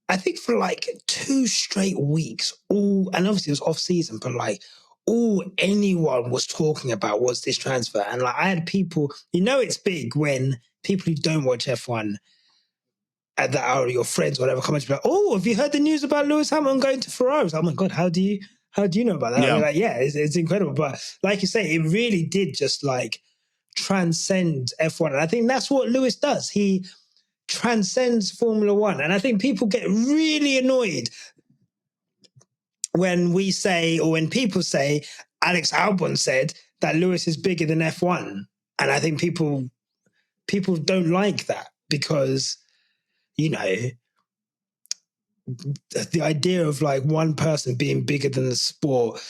I think for like 2 straight weeks. And obviously it was off season, but like all anyone was talking about was this transfer. And like I had people, it's big when people who don't watch F1 at that hour, your friends, whatever, come and be like, "Oh, have you heard the news about Lewis Hamilton going to Ferrari?" Oh my God, how do you know about that? Yeah. I mean, like, yeah, it's incredible. But like you say, it really did just like transcend F1. And I think that's what Lewis does. He transcends Formula One. And I think people get really annoyed when we say, or when people say, Alex Albon said that Lewis is bigger than F1. And I think people don't like that because, the idea of like one person being bigger than the sport,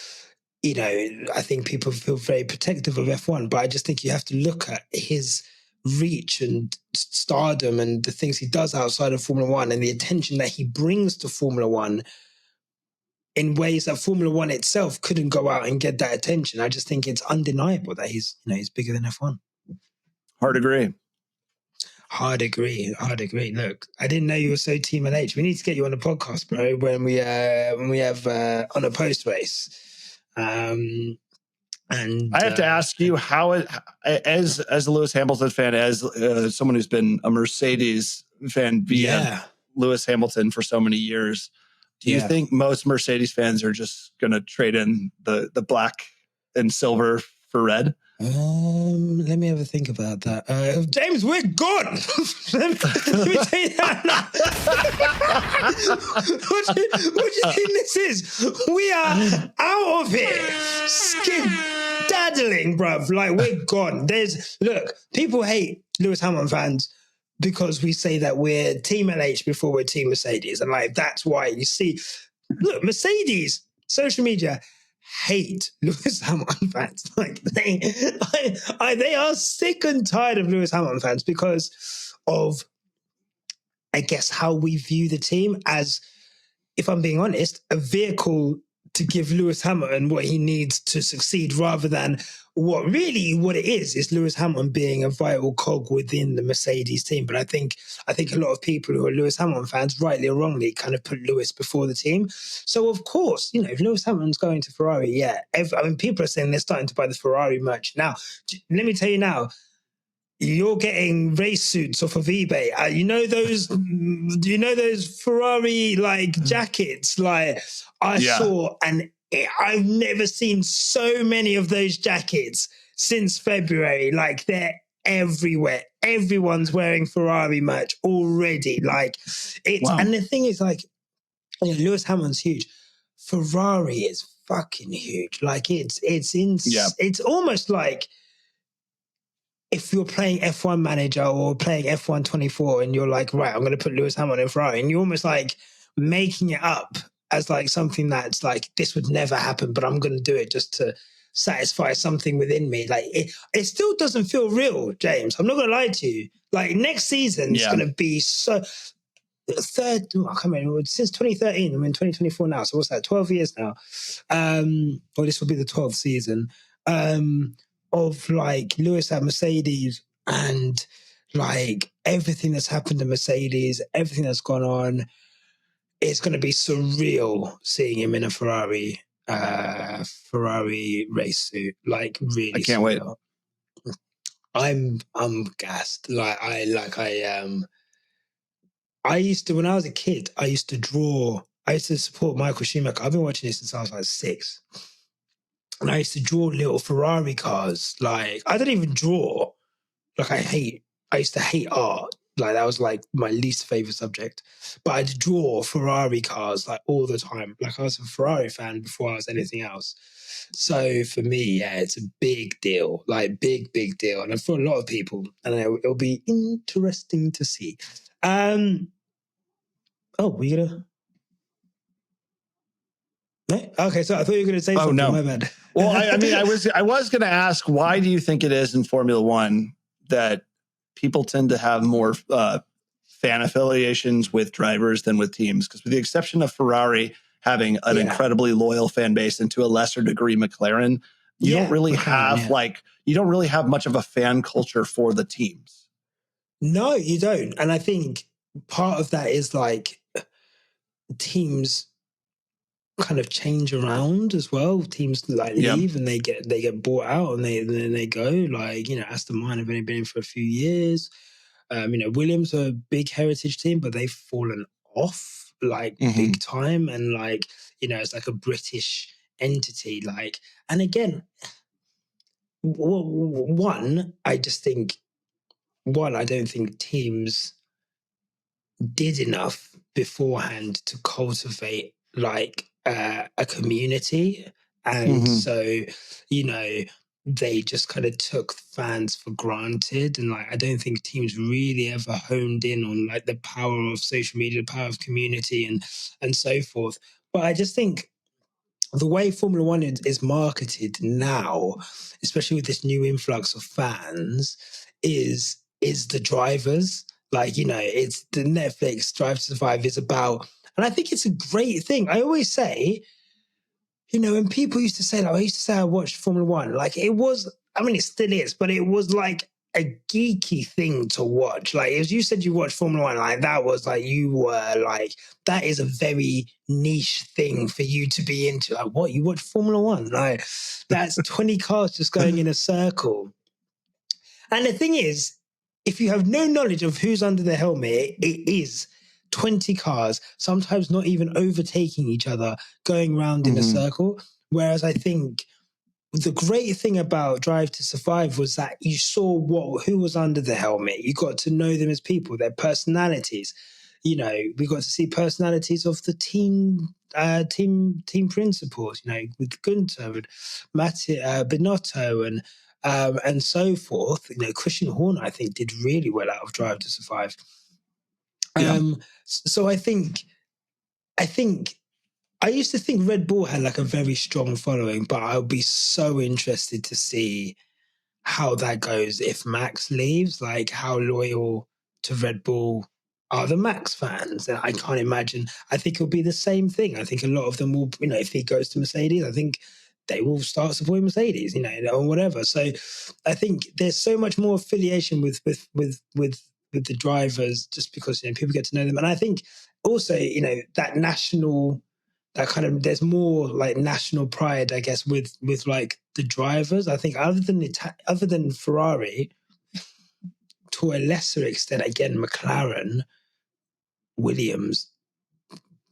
I think people feel very protective of F1, but I just think you have to look at his reach and stardom and the things he does outside of Formula One and the attention that he brings to Formula One in ways that Formula One itself couldn't go out and get that attention. I just think it's undeniable that he's bigger than F1. Hard agree. Look, I didn't know you were so Team LH. We need to get you on the podcast, bro, when we have on a post race. And I have to ask you, how as a Lewis Hamilton fan, as someone who's been a Mercedes fan via Lewis Hamilton for so many years, do you think most Mercedes fans are just going to trade in the black and silver for red? Let me have a think about that. James, we're gone. let me tell you that now. what do you think this is? We are out of here. Daddling, bruv. Like, we're gone. Look, people hate Lewis Hamilton fans because we say that we're Team LH before we're Team Mercedes. And like, that's why you see, look, Mercedes, social media, hate Lewis Hamilton fans. Like they are sick and tired of Lewis Hamilton fans because of, I guess, how we view the team as, if I'm being honest, a vehicle to give Lewis Hamilton what he needs to succeed, rather than what it is Lewis Hamilton being a vital cog within the Mercedes team. But I think a lot of people who are Lewis Hamilton fans, rightly or wrongly, kind of put Lewis before the team. So of course, if Lewis Hamilton's going to Ferrari, people are saying they're starting to buy the Ferrari merch now. Let me tell you now, you're getting race suits off of eBay. Those Ferrari like jackets. Like I saw, and I've never seen so many of those jackets since February. Like they're everywhere. Everyone's wearing Ferrari merch already. Like it's, and the thing is, like, Lewis Hamilton's huge. Ferrari is fucking huge. Like it's almost like if you're playing F1 Manager or playing F1 24 and you're like, right, I'm going to put Lewis Hamilton in Ferrari, and you're almost like making it up as like something that's like, this would never happen, but I'm going to do it just to satisfy something within me. Like it still doesn't feel real, James. I'm not going to lie to you. Like next season is going to be so... I can't remember, since 2013, I'm in 2024 now. So what's that? 12 years now. Well, this will be the 12th season of like Lewis at Mercedes, and like everything that's happened to Mercedes, everything that's gone on. It's going to be surreal seeing him in a Ferrari race suit. Like really, I can't wait. I'm gassed. I used to, when I was a kid, I used to support Michael Schumacher. I've been watching this since I was like 6. And I used to draw little Ferrari cars. Like, I don't even draw. Like, I used to hate art. Like, that was like my least favorite subject. But I'd draw Ferrari cars like all the time. Like, I was a Ferrari fan before I was anything else. So for me, it's a big deal. Like, big deal. And for a lot of people, and it'll be interesting to see. Were you gonna? Okay, so I thought you were going to say something. No. My bad. Well, I mean, I was going to ask, why do you think it is in Formula One that people tend to have more fan affiliations with drivers than with teams. Because with the exception of Ferrari having an incredibly loyal fan base, and to a lesser degree McLaren, you don't really have much of a fan culture for the teams. No, you don't. And I think part of that is like teams kind of change around as well. Teams like leave and they get bought out and then they go. Like, Aston Martin have only been in for a few years. Williams are a big heritage team, but they've fallen off like big time. And like, it's like a British entity. Like, and again, I don't think teams did enough beforehand to cultivate like a community. And so, they just kind of took fans for granted. And like, I don't think teams really ever honed in on like the power of social media, the power of community and so forth. But I just think the way Formula One is marketed now, especially with this new influx of fans, is the drivers. Like, it's the Netflix Drive to Survive is about, and I think it's a great thing. I always say, when people used to say, like, I used to say I watched Formula One, like it was, I mean, it still is, but it was like a geeky thing to watch. Like, as you said, you watched Formula One, like that was like, you were like, that is a very niche thing for you to be into. Like, what, you watch Formula One? Like, that's 20 cars just going in a circle. And the thing is, if you have no knowledge of who's under the helmet, it is 20 cars, sometimes not even overtaking each other, going round in a circle. Whereas I think the great thing about Drive to Survive was that you saw who was under the helmet. You got to know them as people, their personalities. We got to see personalities of the team principals. With Gunther and Binotto and so forth. Christian Horner, I think, did really well out of Drive to Survive. So I think I used to think Red Bull had like a very strong following, but I'll be so interested to see how that goes if Max leaves. Like, how loyal to Red Bull are the Max fans? And I can't imagine. I think it'll be the same thing. I think a lot of them will, if he goes to Mercedes, I think they will start supporting Mercedes, or whatever. So I think there's so much more affiliation with the drivers, just because people get to know them. And I think also that national, that kind of, there's more like national pride, I guess, with like the drivers. I think other than Ferrari, to a lesser extent, again, McLaren, Williams,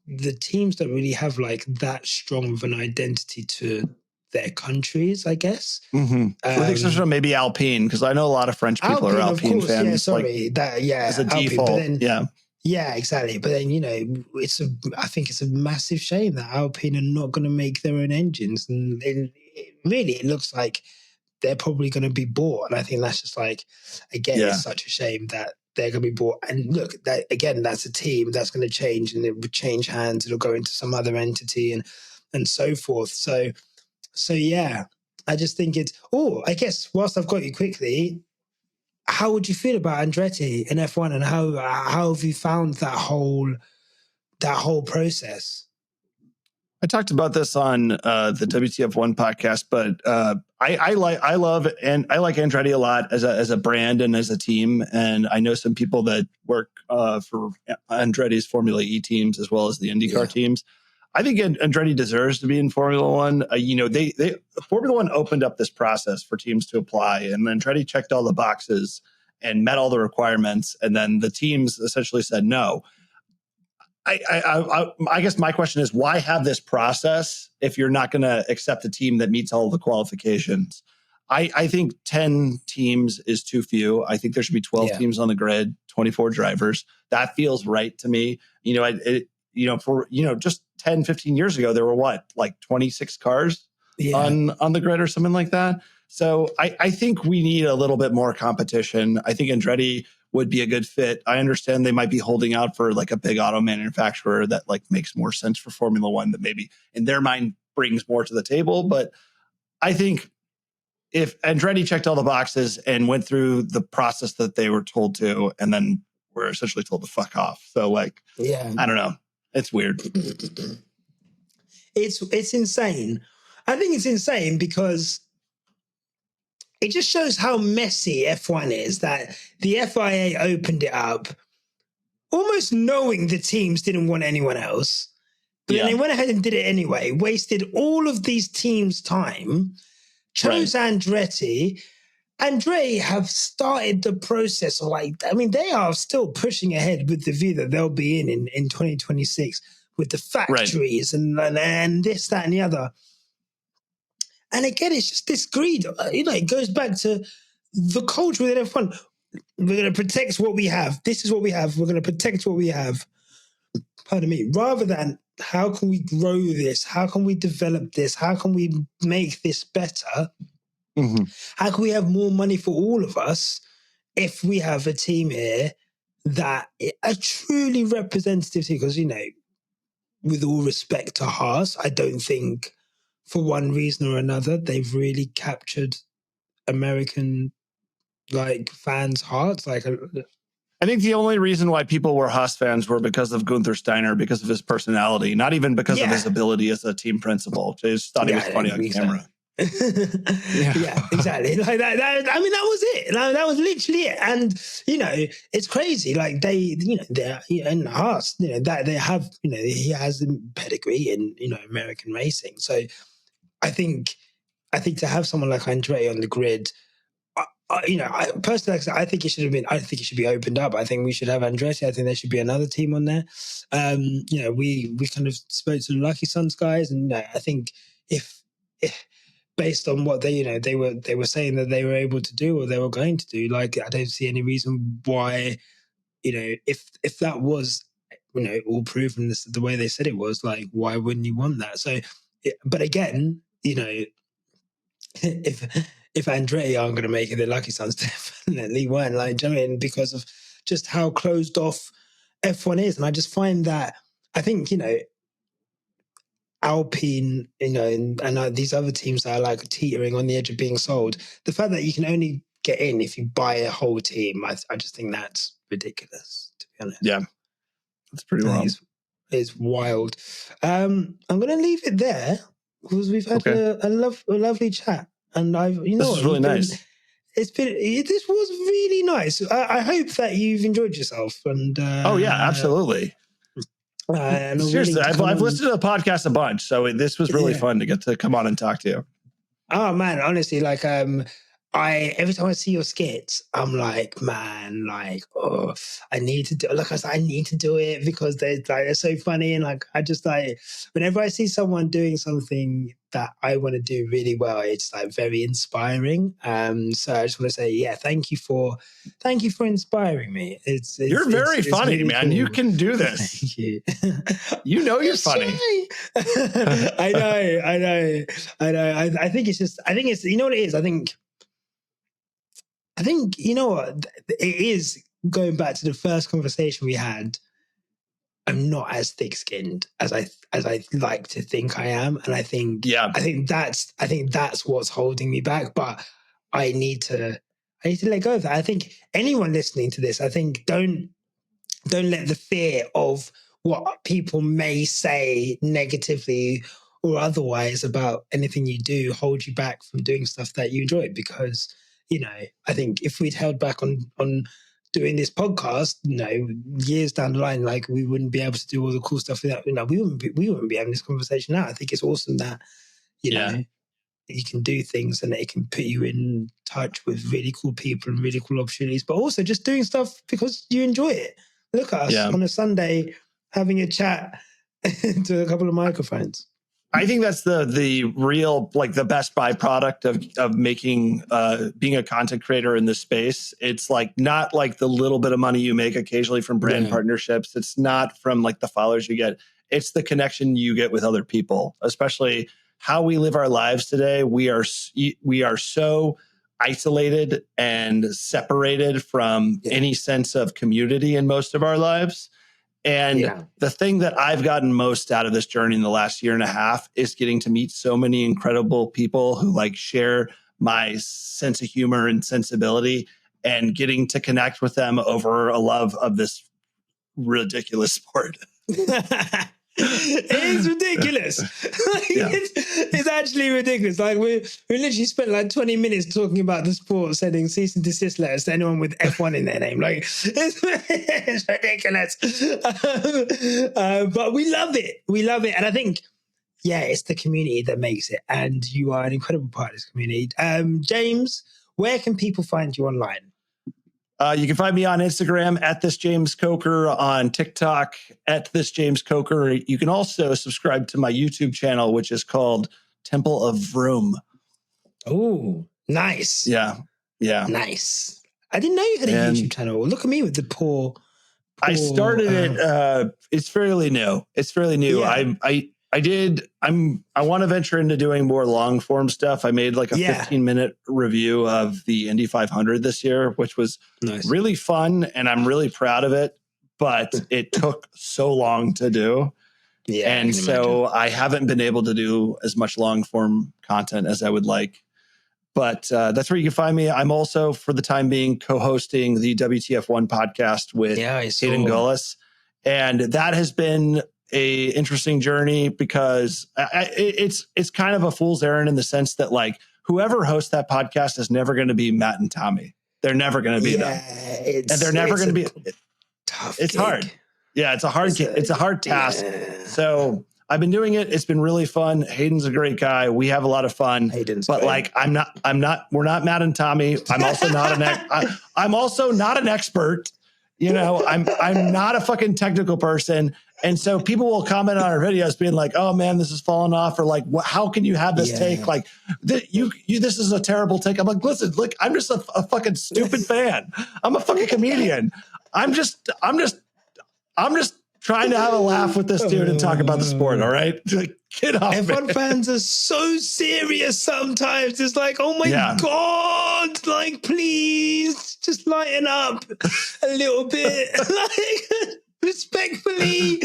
the teams don't really have like that strong of an identity to their countries, I guess. With the exception of maybe Alpine, because I know a lot of French people are Alpine fans. Yeah, sorry, as a default. But then, yeah, exactly. But then I think it's a massive shame that Alpine are not going to make their own engines, and it looks like they're probably going to be bought. And I think that's just like, again, it's such a shame that they're going to be bought. And look, that again, that's a team that's going to change, and it would change hands. It'll go into some other entity and so forth. So yeah, I just think it's. Oh, I guess whilst I've got you quickly, how would you feel about Andretti in F1, and how have you found that whole process? I talked about this on the WTF1 podcast, but I like Andretti a lot as a brand and as a team, and I know some people that work for Andretti's Formula E teams as well as the IndyCar teams. I think Andretti deserves to be in Formula One. Formula One opened up this process for teams to apply, and Andretti checked all the boxes and met all the requirements, and then the teams essentially said no. I guess my question is, why have this process if you're not going to accept a team that meets all the qualifications? I think 10 teams is too few. I think there should be 12 teams on the grid, 24 drivers. That feels right to me. Just 10, 15 years ago, there were like 26 cars on the grid or something like that. So I think we need a little bit more competition. I think Andretti would be a good fit. I understand they might be holding out for like a big auto manufacturer that like makes more sense for Formula One, that maybe in their mind brings more to the table. But I think if Andretti checked all the boxes and went through the process that they were told to, and then we're essentially told to fuck off. So like, I don't know. It's weird. It's insane. I think it's insane because it just shows how messy F1 is, that the FIA opened it up almost knowing the teams didn't want anyone else. But then they went ahead and did it anyway, wasted all of these teams' time, chose Andretti. Andretti have started the process of they are still pushing ahead with the view that they'll be in 2026 with the factories and this, that, and the other. And again, it's just this greed. It goes back to the culture within F1. We're going to protect what we have. This is what we have. We're going to protect what we have. Pardon me. Rather than how can we grow this? How can we develop this? How can we make this better? Mm-hmm. How can we have more money for all of us if we have a team here that a truly representative team? Because, with all respect to Haas, I don't think for one reason or another they've really captured American fans' hearts. I think the only reason why people were Haas fans were because of Gunther Steiner, because of his personality, not even because of his ability as a team principal. They just thought he was funny on camera. Yeah, exactly. Like that. I mean, that was it. That was literally it. And it's crazy. Like they're in Haas. That they have. He has a pedigree in American racing. So I think to have someone like Andretti on the grid. I personally, I think it should have been. I think it should be opened up. I think we should have Andretti. I think there should be another team on there. We kind of spoke to the Lucky Sons guys, and I think if based on what they were saying that they were able to do or they were going to do, I don't see any reason why, if that was all proven the way they said it was, why wouldn't you want that? So, but again, if Andretti aren't going to make it, the Lucky Sons definitely weren't. Because of just how closed off F1 is, and I just find that I think Alpine, and these other teams that are teetering on the edge of being sold. The fact that you can only get in if you buy a whole team, I just think that's ridiculous. To be honest, yeah, that's pretty wrong. It's wild. I'm going to leave it there because we've had a lovely chat. And this is really nice. This was really nice. I hope that you've enjoyed yourself. And oh yeah, absolutely. Seriously, I've listened to the podcast a bunch, so this was really fun to get to come on and talk to you. Oh man, honestly, every time I see your skits, I'm like, man, I need to do. I need to do it because they're so funny, and I just whenever I see someone doing something that I want to do really well, it's very inspiring. So I just want to say, thank you for inspiring me. You're very funny, really man. Cool. You can do this. Thank you. You're funny. I know. I think it's you know what it is. I think you know what it is. Going back to the first conversation we had, I'm not as thick-skinned as I like to think I am, and I think that's what's holding me back. But I need to let go of that. I think anyone listening to this, I think don't let the fear of what people may say negatively or otherwise about anything you do hold you back from doing stuff that you enjoy, because I think if we'd held back on doing this podcast, years down the line, we wouldn't be able to do all the cool stuff that we wouldn't be having this conversation now. I think it's awesome that you can do things and it can put you in touch with really cool people and really cool opportunities, but also just doing stuff because you enjoy it. Look at us on a Sunday having a chat to a couple of microphones. I think that's the real, the best byproduct of making, being a content creator in this space. It's not the little bit of money you make occasionally from brand partnerships. It's not from the followers you get. It's the connection you get with other people, especially how we live our lives today. We are so isolated and separated from any sense of community in most of our lives. And the thing that I've gotten most out of this journey in the last year and a half is getting to meet so many incredible people who share my sense of humor and sensibility. and getting to connect with them over a love of this ridiculous sport. It is ridiculous. It's actually ridiculous. Like we literally spent like 20 minutes talking about the sport, sending cease and desist letters to anyone with F1 in their name. Like it's ridiculous. But we love it. We love it. And I think, yeah, it's the community that makes it. And you are an incredible part of this community. James, where can people find you online? You can find me on Instagram at this James Coker, on TikTok at this James Coker. You can also subscribe to my YouTube channel, which is called Temple of Vroom. Oh, nice. Yeah. Nice. I didn't know you had a YouTube channel. Look at me with the poor I started it. It's fairly new. Yeah. I want to venture into doing more long form stuff. I made like a 15-minute review of the Indy 500 this year, which was really fun. And I'm really proud of it, but it took so long to do. Yeah. And so I haven't been able to do as much long form content as I would like, but that's where you can find me. I'm also, for the time being, co-hosting the WTF1 podcast with Hayden Gullis. And that has been a interesting journey because it's kind of a fool's errand in the sense that like whoever hosts that podcast is never going to be Matt and Tommy. They're never going to be them. And they're never going to be tough. It's gig. Hard. Yeah. It's a hard task. Yeah. So I've been doing it. It's been really fun. Hayden's a great guy. We have a lot of fun, but like, we're not Matt and Tommy. I'm also not an expert. You know, I'm not a fucking technical person. And so people will comment on our videos being like, oh man, this is falling off. Or like, how can you have this take? Like this is a terrible take. I'm like, listen, look, I'm just a fucking stupid fan. I'm a fucking comedian. I'm just trying to have a laugh with this dude and talk about the sport. All right. Like, get off. F1 fans are so serious sometimes. It's like, oh my God, like, please just lighten up a little bit. Like, respectfully.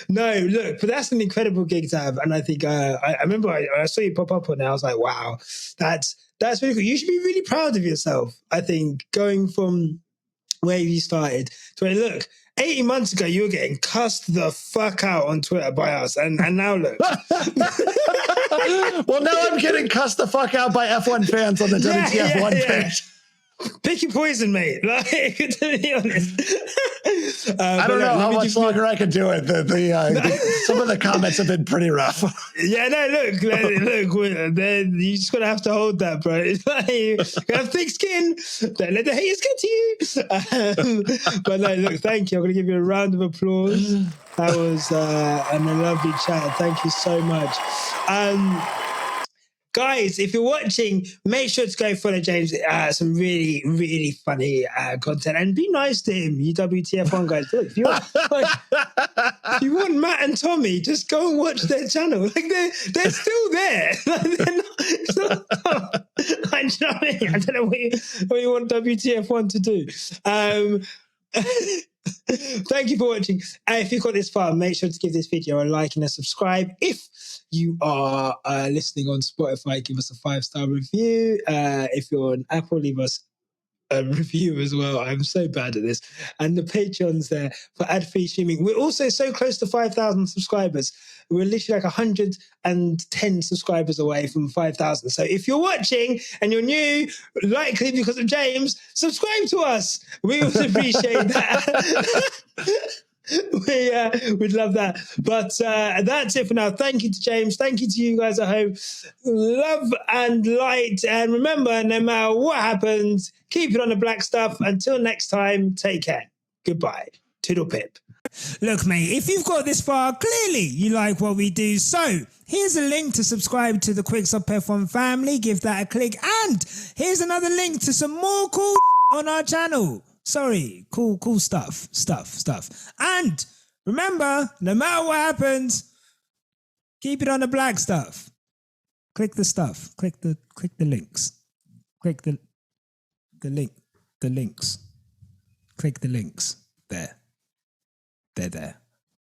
No, look, but that's an incredible gig to have. And I think I remember I saw you pop up on it. I was like, wow, that's really cool. You should be really proud of yourself. I think going from where you started to where, look, 18 months ago, you were getting cussed the fuck out on Twitter by us. And now look. Well, now I'm getting cussed the fuck out by F1 fans on the WTF1 page. Pick your poison, mate. Like, to be honest. I don't know how much longer I can do it. Some of the comments have been pretty rough. Yeah, no, look, you just gotta have to hold that, bro. It's like you have thick skin. Don't let the haters get to you. But no, look, thank you. I'm gonna give you a round of applause. That was a lovely chat. Thank you so much. Guys, if you're watching, make sure to go follow James. Some really, really funny content. And be nice to him, you WTF1 guys. Look, if you want Matt and Tommy, just go and watch their channel. Like, they're still there. Like, they're not, it's not, I don't know what you want WTF1 to do. Thank you for watching. If you got this far, make sure to give this video a like and a subscribe. If you are listening on Spotify, give us a 5-star review. If you're on Apple, leave us a review as well. I'm so bad at this. And the Patreon's there for ad-free streaming. We're also so close to 5,000 subscribers. We're literally like 110 subscribers away from 5,000. So if you're watching and you're new, likely because of James, subscribe to us. We would appreciate that. We'd love that. But that's it for now. Thank you to James. Thank you to you guys at home. Love and light. And remember, no matter what happens, keep it on the black stuff. Until next time, take care. Goodbye. Toodle pip. Look, mate, if you've got this far, clearly you like what we do. So here's a link to subscribe to the Quickstop F1 family. Give that a click. And here's another link to some more cool on our channel. Sorry, cool stuff. And remember, no matter what happens, keep it on the black stuff. Click the stuff. Click the links. Click the links. Click the links. There. They're there.